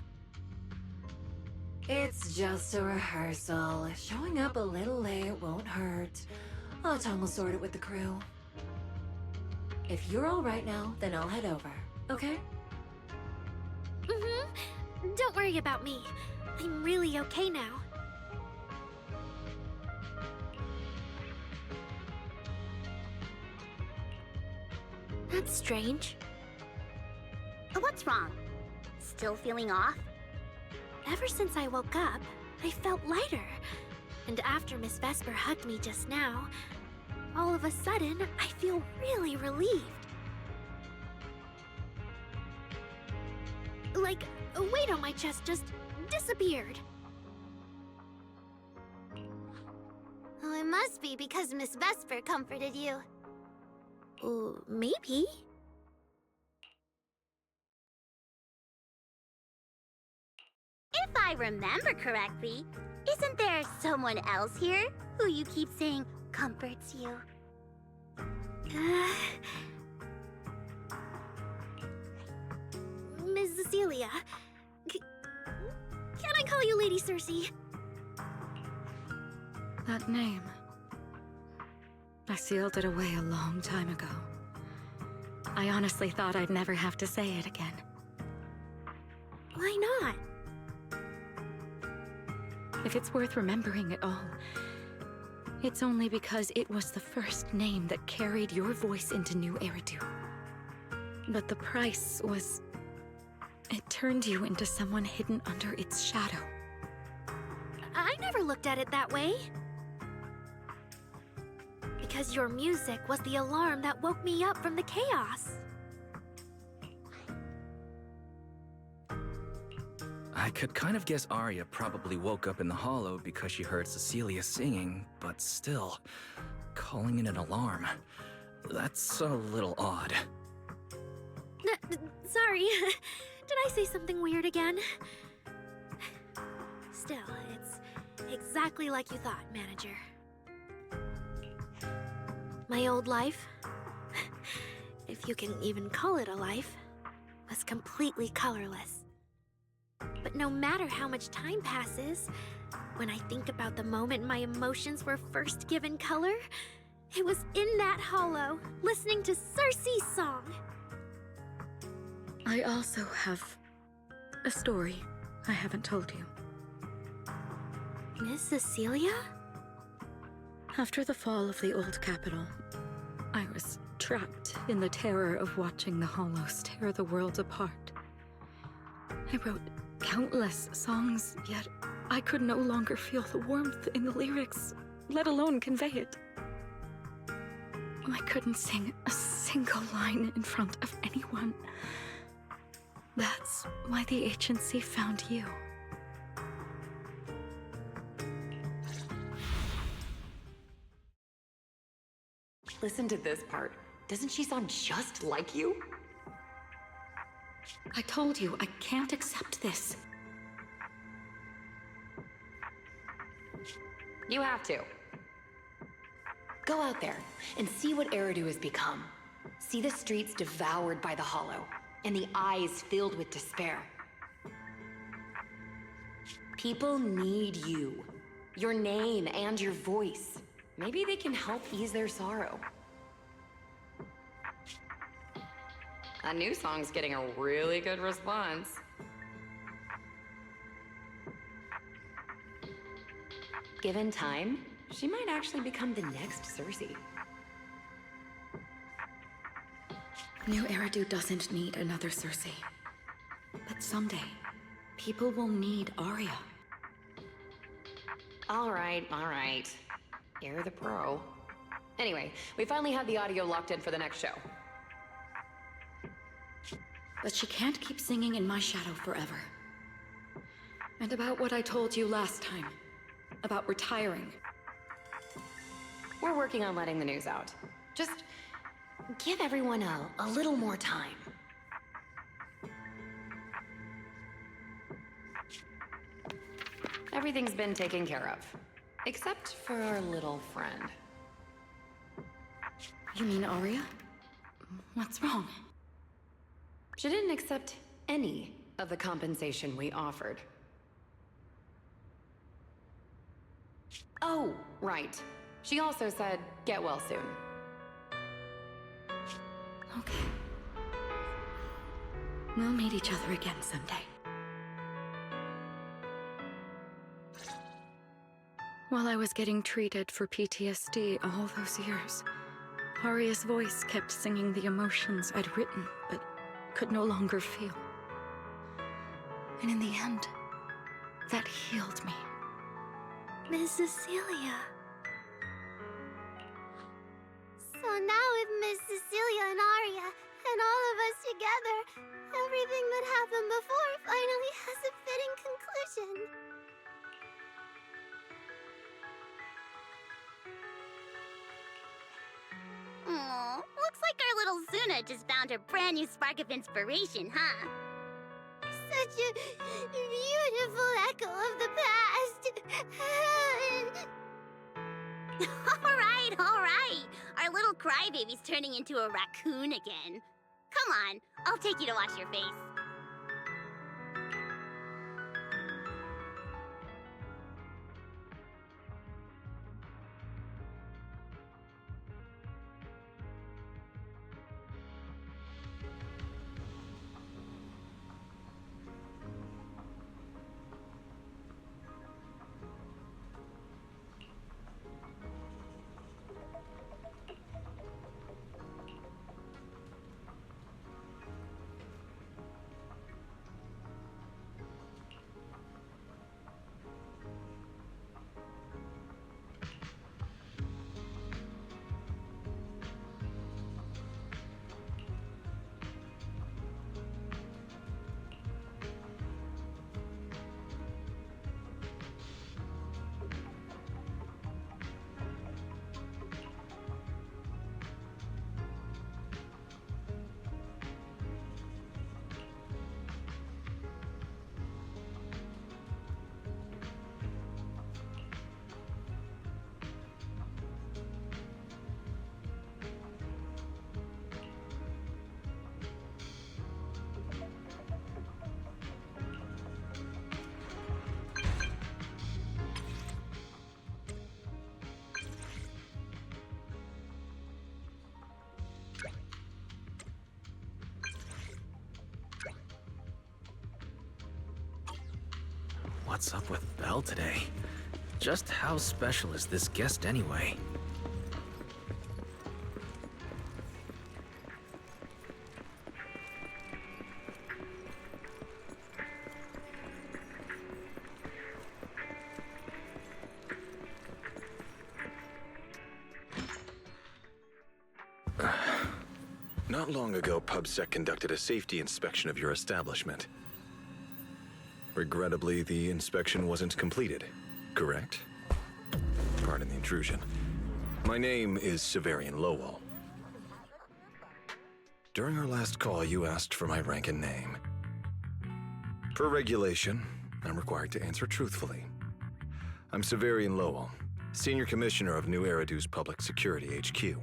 It's just a rehearsal. Showing up a little late won't hurt. Tom will sort it with the crew. If you're all right now, then I'll head over, okay? Don't worry about me. I'm really okay now. That's strange. What's wrong? Still feeling off? Ever since I woke up, I felt lighter. And after Miss Vesper hugged me just now, all of a sudden, I feel really relieved. Like, a weight on my chest just disappeared. Oh, it must be because Miss Vesper comforted you. Maybe? If I remember correctly, isn't there someone else here who you keep saying comforts you? Miss Cecilia. Can I call you Lady Cersei? That name. I sealed it away a long time ago. I honestly thought I'd never have to say it again. Why not? If it's worth remembering at all, it's only because it was the first name that carried your voice into New Eridu. But the price was... it turned you into someone hidden under its shadow. I never looked at it that way. Because your music was the alarm that woke me up from the chaos. I could kind of guess Arya probably woke up in the hollow because she heard Cecilia singing, but still, calling it an alarm. That's a little odd. Sorry. Did I say something weird again? Still, it's exactly like you thought, Manager. My old life, if you can even call it a life, was completely colorless. But no matter how much time passes, when I think about the moment my emotions were first given color, it was in that hollow, listening to Cersei's song. I also have a story I haven't told you. Miss Cecilia? After the fall of the old capital, I was trapped in the terror of watching the Hollows tear the world apart. I wrote countless songs, yet I could no longer feel the warmth in the lyrics, let alone convey it. I couldn't sing a single line in front of anyone. That's why the agency found you. Listen to this part. Doesn't she sound just like you? I told you, I can't accept this. You have to. Go out there and see what Eridu has become. See the streets devoured by the Hollow, and the eyes filled with despair. People need you. Your name and your voice. Maybe they can help ease their sorrow. A new song's getting a really good response. Given time, she might actually become the next Cersei. New Eridu doesn't need another Cersei. But someday, people will need Arya. All right. You're the pro. Anyway, we finally have the audio locked in for the next show. But she can't keep singing in my shadow forever. And about what I told you last time. About retiring. We're working on letting the news out. Just give everyone a little more time. Everything's been taken care of. Except for our little friend. You mean Arya? What's wrong? She didn't accept any of the compensation we offered. Oh, right. She also said, get well soon. Okay. We'll meet each other again someday. While I was getting treated for PTSD all those years, Aria's voice kept singing the emotions I'd written but could no longer feel. And in the end, that healed me. Miss Cecilia. So now with Miss Cecilia and Aria, and all of us together, everything that happened before finally has a fitting conclusion. Aw, looks like our little Zuna just found her brand new spark of inspiration, huh? Such a beautiful echo of the past. All right. Our little crybaby's turning into a raccoon again. Come on, I'll take you to wash your face. What's up with Belle today? Just how special is this guest anyway? Not long ago, PubSec conducted a safety inspection of your establishment. Regrettably, the inspection wasn't completed, correct? Pardon the intrusion. My name is Severian Lowell. During our last call, you asked for my rank and name. Per regulation, I'm required to answer truthfully. I'm Severian Lowell, Senior Commissioner of New Eridu's Public Security HQ,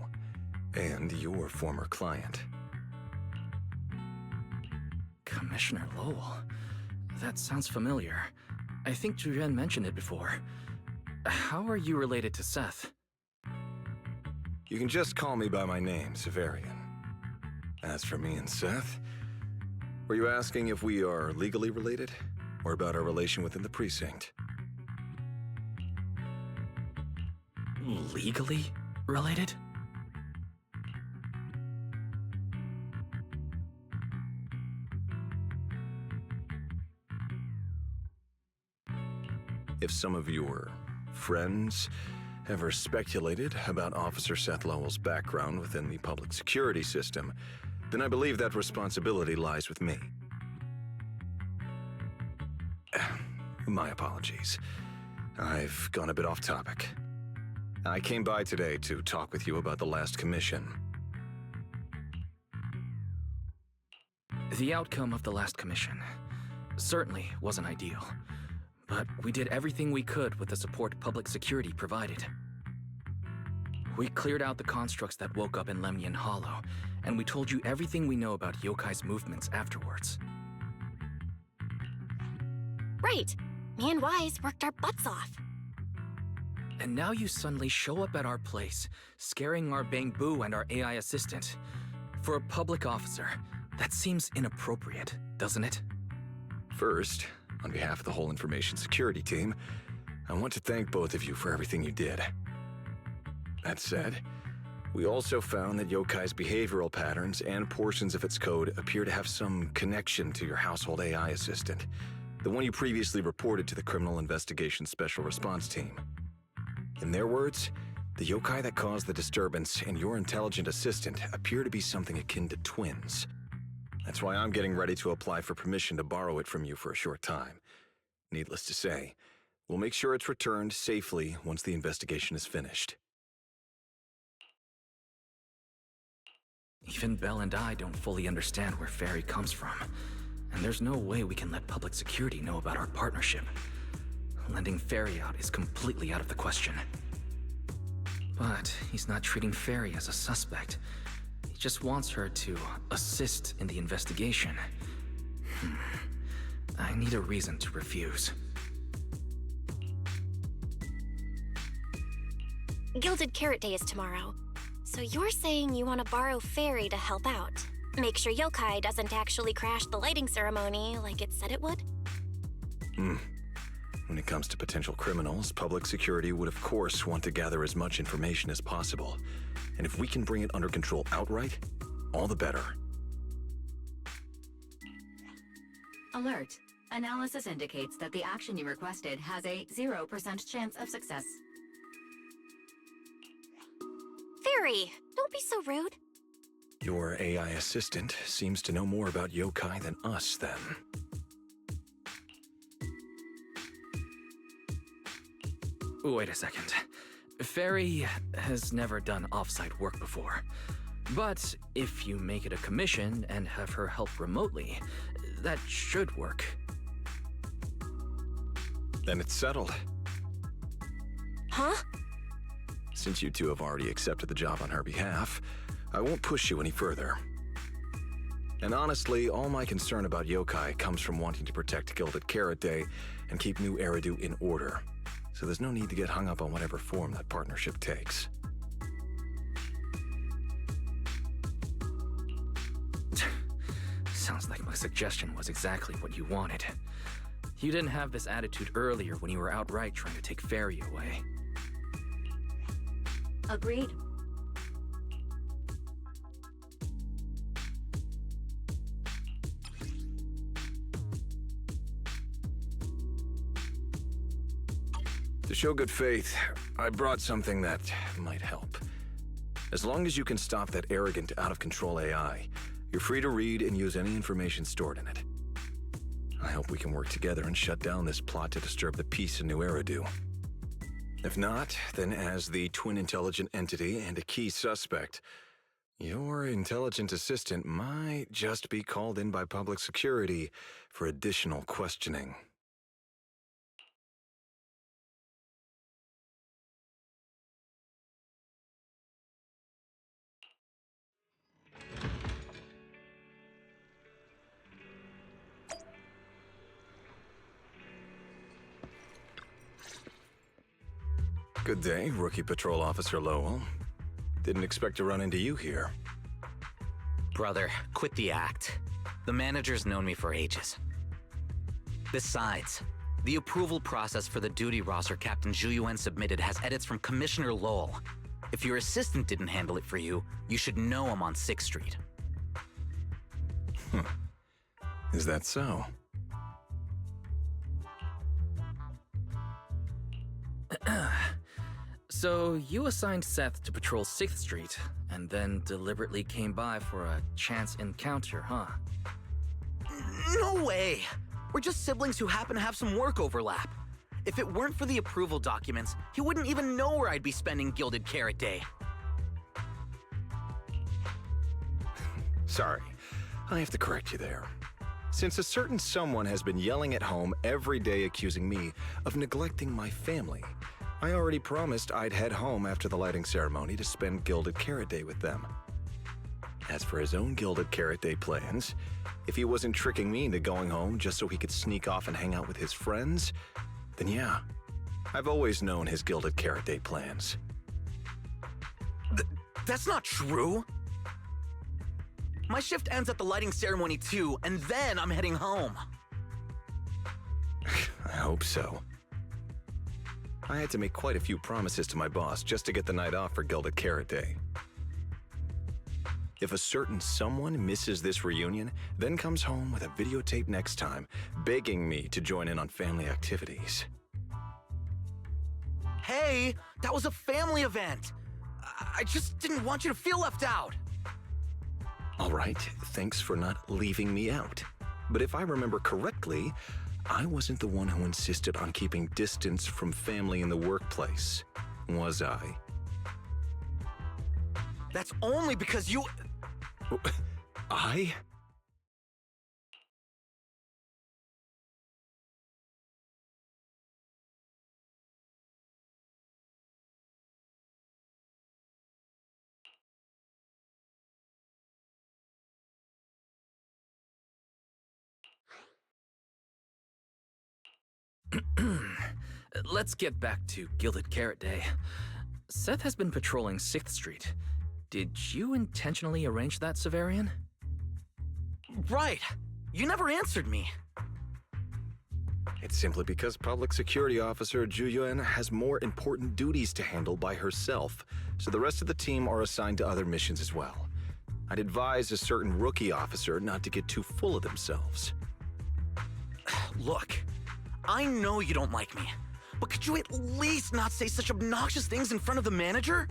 and your former client. Commissioner Lowell? That sounds familiar. I think Julian mentioned it before. How are you related to Seth? You can just call me by my name, Severian. As for me and Seth, were you asking if we are legally related, or about our relation within the precinct? Legally related? If some of your friends ever speculated about Officer Seth Lowell's background within the public security system, then I believe that responsibility lies with me. My apologies. I've gone a bit off topic. I came by today to talk with you about the last commission. The outcome of the last commission certainly wasn't ideal. But we did everything we could with the support public security provided. We cleared out the constructs that woke up in Lemnian Hollow, and we told you everything we know about Yokai's movements afterwards. Right. Me and Wise worked our butts off. And now you suddenly show up at our place, scaring our Bangbu and our AI assistant. For a public officer, that seems inappropriate, doesn't it? First, on behalf of the whole information security team, I want to thank both of you for everything you did. That said, we also found that Yokai's behavioral patterns and portions of its code appear to have some connection to your household AI assistant, the one you previously reported to the Criminal Investigation Special Response Team. In their words, the yokai that caused the disturbance and your intelligent assistant appear to be something akin to twins. That's why I'm getting ready to apply for permission to borrow it from you for a short time. Needless to say, we'll make sure it's returned safely once the investigation is finished. Even Belle and I don't fully understand where Fairy comes from, and there's no way we can let public security know about our partnership. Lending Fairy out is completely out of the question. But he's not treating Fairy as a suspect. He just wants her to assist in the investigation. I need a reason to refuse. Gilded Carrot Day is tomorrow. So you're saying you want to borrow Fairy to help out? Make sure Yokai doesn't actually crash the lighting ceremony like it said it would? When it comes to potential criminals, public security would of course want to gather as much information as possible. And if we can bring it under control outright, all the better. Alert. Analysis indicates that the action you requested has a 0% chance of success. Fairy, don't be so rude. Your AI assistant seems to know more about yokai than us, then. Wait a second. Fairy has never done off-site work before. But if you make it a commission and have her help remotely, that should work. Then it's settled. Huh? Since you two have already accepted the job on her behalf, I won't push you any further. And honestly, all my concern about yokai comes from wanting to protect Gilded Carrot Day and keep New Eridu in order. So there's no need to get hung up on whatever form that partnership takes. Sounds like my suggestion was exactly what you wanted. You didn't have this attitude earlier when you were outright trying to take Fairy away. Agreed. To show good faith, I brought something that might help. As long as you can stop that arrogant, out-of-control AI, you're free to read and use any information stored in it. I hope we can work together and shut down this plot to disturb the peace in New Eridu. If not, then as the twin intelligent entity and a key suspect, your intelligent assistant might just be called in by public security for additional questioning. Good day, Rookie Patrol Officer Lowell. Didn't expect to run into you here. Brother, quit the act. The manager's known me for ages. Besides, the approval process for the duty roster Captain Zhuyuan submitted has edits from Commissioner Lowell. If your assistant didn't handle it for you, you should know him on 6th Street. Is that so? So you assigned Seth to patrol 6th Street, and then deliberately came by for a chance encounter, huh? No way! We're just siblings who happen to have some work overlap. If it weren't for the approval documents, he wouldn't even know where I'd be spending Gilded Carrot Day. Sorry, I have to correct you there. Since a certain someone has been yelling at home every day accusing me of neglecting my family, I already promised I'd head home after the lighting ceremony to spend Gilded Carrot Day with them. As for his own Gilded Carrot Day plans, if he wasn't tricking me into going home just so he could sneak off and hang out with his friends, then yeah, I've always known his Gilded Carrot Day plans. That's not true. My shift ends at the lighting ceremony too, and then I'm heading home. I hope so. I had to make quite a few promises to my boss just to get the night off for Gilded Carrot Day. If a certain someone misses this reunion, then comes home with a videotape next time, begging me to join in on family activities. Hey, that was a family event. I just didn't want you to feel left out. All right, thanks for not leaving me out. But if I remember correctly, I wasn't the one who insisted on keeping distance from family in the workplace, was I? That's only because you... I? Let's get back to Gilded Carrot Day. Seth has been patrolling 6th Street. Did you intentionally arrange that, Severian? Right. You never answered me. It's simply because Public Security Officer Ju Yuen has more important duties to handle by herself, so the rest of the team are assigned to other missions as well. I'd advise a certain rookie officer not to get too full of themselves. Look, I know you don't like me, but could you at least not say such obnoxious things in front of the manager?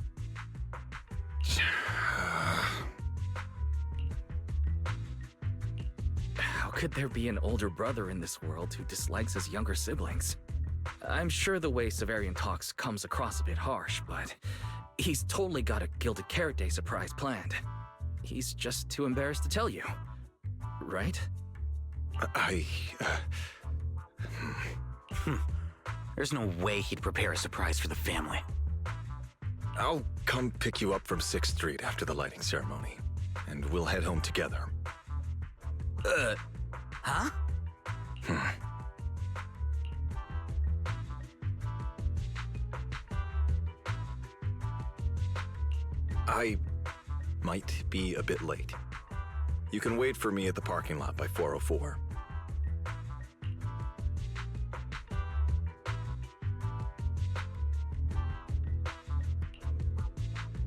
How could there be an older brother in this world who dislikes his younger siblings? I'm sure the way Severian talks comes across a bit harsh, but he's totally got a Gilded Carrot Day surprise planned. He's just too embarrassed to tell you, right? There's no way he'd prepare a surprise for the family. I'll come pick you up from 6th Street after the lighting ceremony, and we'll head home together. Huh? I might be a bit late. You can wait for me at the parking lot by 4:04.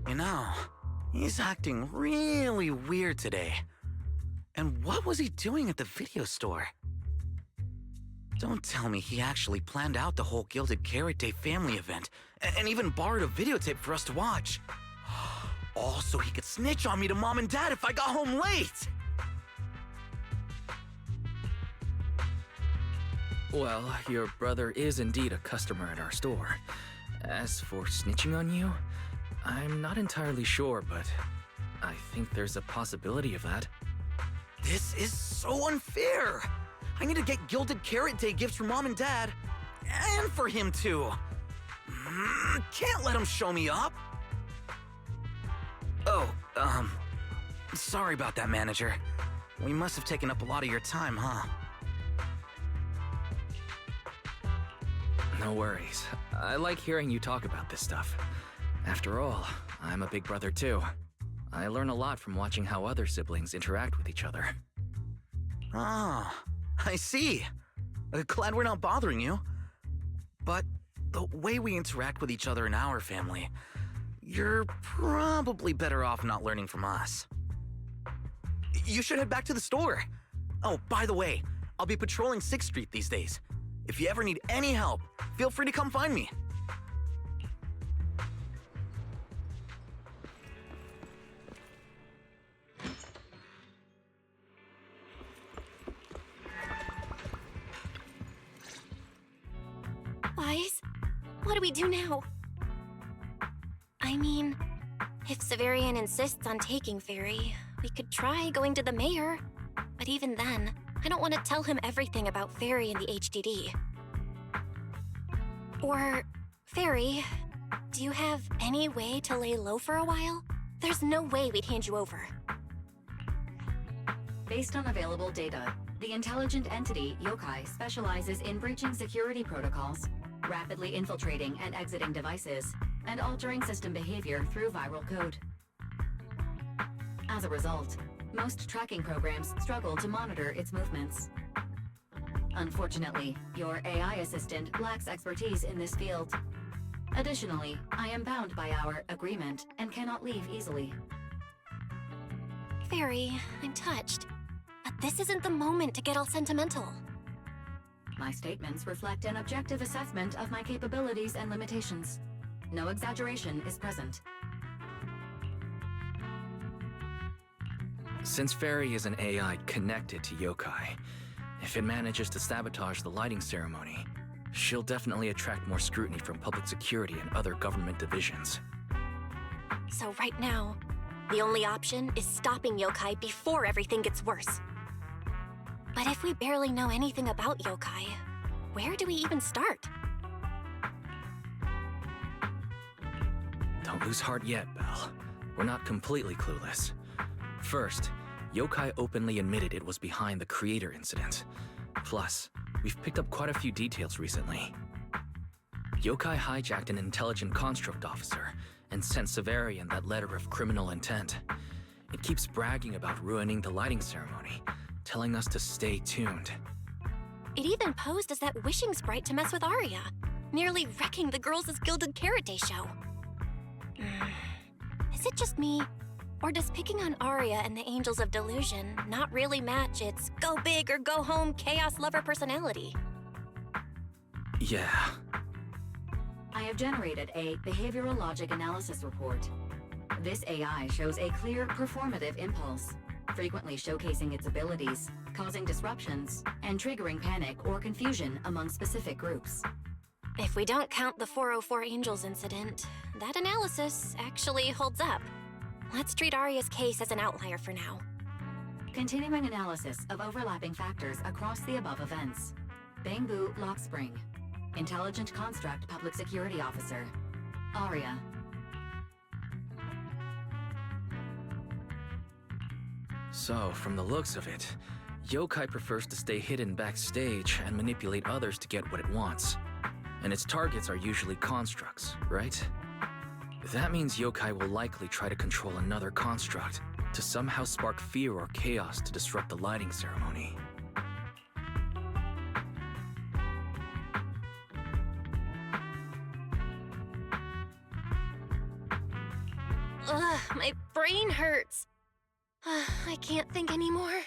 You know, he's acting really weird today. And what was he doing at the video store? Don't tell me he actually planned out the whole Gilded Carrot Day family event and even borrowed a videotape for us to watch. All so he could snitch on me to Mom and Dad if I got home late! Well, your brother is indeed a customer at our store. As for snitching on you, I'm not entirely sure, but I think there's a possibility of that. This is so unfair! I need to get Gilded Carrot Day gifts for Mom and Dad, and for him too. Can't let him show me up. Oh, sorry about that, manager. We must have taken up a lot of your time, huh? No worries. I like hearing you talk about this stuff. After all, I'm a big brother too. I learn a lot from watching how other siblings interact with each other. Ah, I see. Glad we're not bothering you. But the way we interact with each other in our family, you're probably better off not learning from us. You should head back to the store. Oh, by the way, I'll be patrolling 6th Street these days. If you ever need any help, feel free to come find me. Wise, what do we do now? I mean, if Severian insists on taking Fairy, we could try going to the mayor. But even then, I don't want to tell him everything about Fairy and the HDD. Or, Fairy, do you have any way to lay low for a while? There's no way we'd hand you over. Based on available data, the intelligent entity, Yokai, specializes in breaching security protocols. rapidly infiltrating and exiting devices, and altering system behavior through viral code. As a result, most tracking programs struggle to monitor its movements. Unfortunately, your AI assistant lacks expertise in this field. Additionally, I am bound by our agreement and cannot leave easily. Fairy, I'm touched. But this isn't the moment to get all sentimental. My statements reflect an objective assessment of my capabilities and limitations. No exaggeration is present. Since Fairy is an AI connected to yokai, if it manages to sabotage the lighting ceremony, she'll definitely attract more scrutiny from public security and other government divisions. So right now, the only option is stopping yokai before everything gets worse. But if we barely know anything about yokai, where do we even start? Don't lose heart yet, Belle. We're not completely clueless. First, yokai openly admitted it was behind the creator incident. Plus, we've picked up quite a few details recently. Yokai hijacked an intelligent construct officer and sent Severian that letter of criminal intent. It keeps bragging about ruining the lighting ceremony, telling us to stay tuned. It even posed as that wishing sprite to mess with Arya, nearly wrecking the Girls' Gilded Carrot Day show. Is it just me? Or does picking on Arya and the Angels of Delusion not really match its go big or go home chaos lover personality? Yeah. I have generated a behavioral logic analysis report. This AI shows a clear performative impulse, frequently showcasing its abilities, causing disruptions, and triggering panic or confusion among specific groups. If we don't count the 404 Angels incident, that analysis actually holds up. Let's treat Arya's case as an outlier for now. Continuing analysis of overlapping factors across the above events. Bangbu Lock Spring. Intelligent Construct Public Security Officer. Arya. So, from the looks of it, yokai prefers to stay hidden backstage and manipulate others to get what it wants. And its targets are usually constructs, right? That means yokai will likely try to control another construct to somehow spark fear or chaos to disrupt the lighting ceremony. Ugh, my brain hurts. I can't think anymore.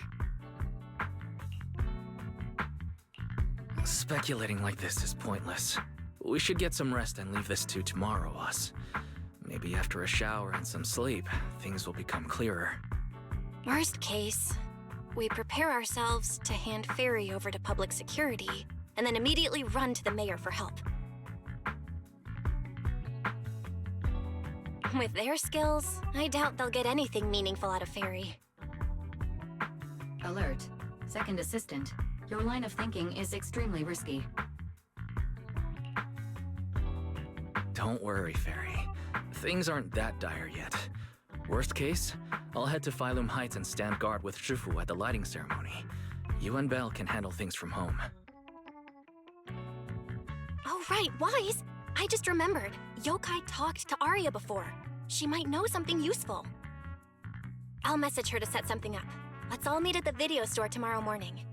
Speculating like this is pointless. We should get some rest and leave this to tomorrow, us. Maybe after a shower and some sleep, things will become clearer. Worst case, we prepare ourselves to hand Fairy over to public security, and then immediately run to the mayor for help. With their skills, I doubt they'll get anything meaningful out of Fairy. Alert. Second assistant. Your line of thinking is extremely risky. Don't worry, Fairy. Things aren't that dire yet. Worst case, I'll head to Phylum Heights and stand guard with Shifu at the lighting ceremony. You and Belle can handle things from home. Oh right, Wise! I just remembered. Yokai talked to Arya before. She might know something useful. I'll message her to set something up. Let's all meet at the video store tomorrow morning.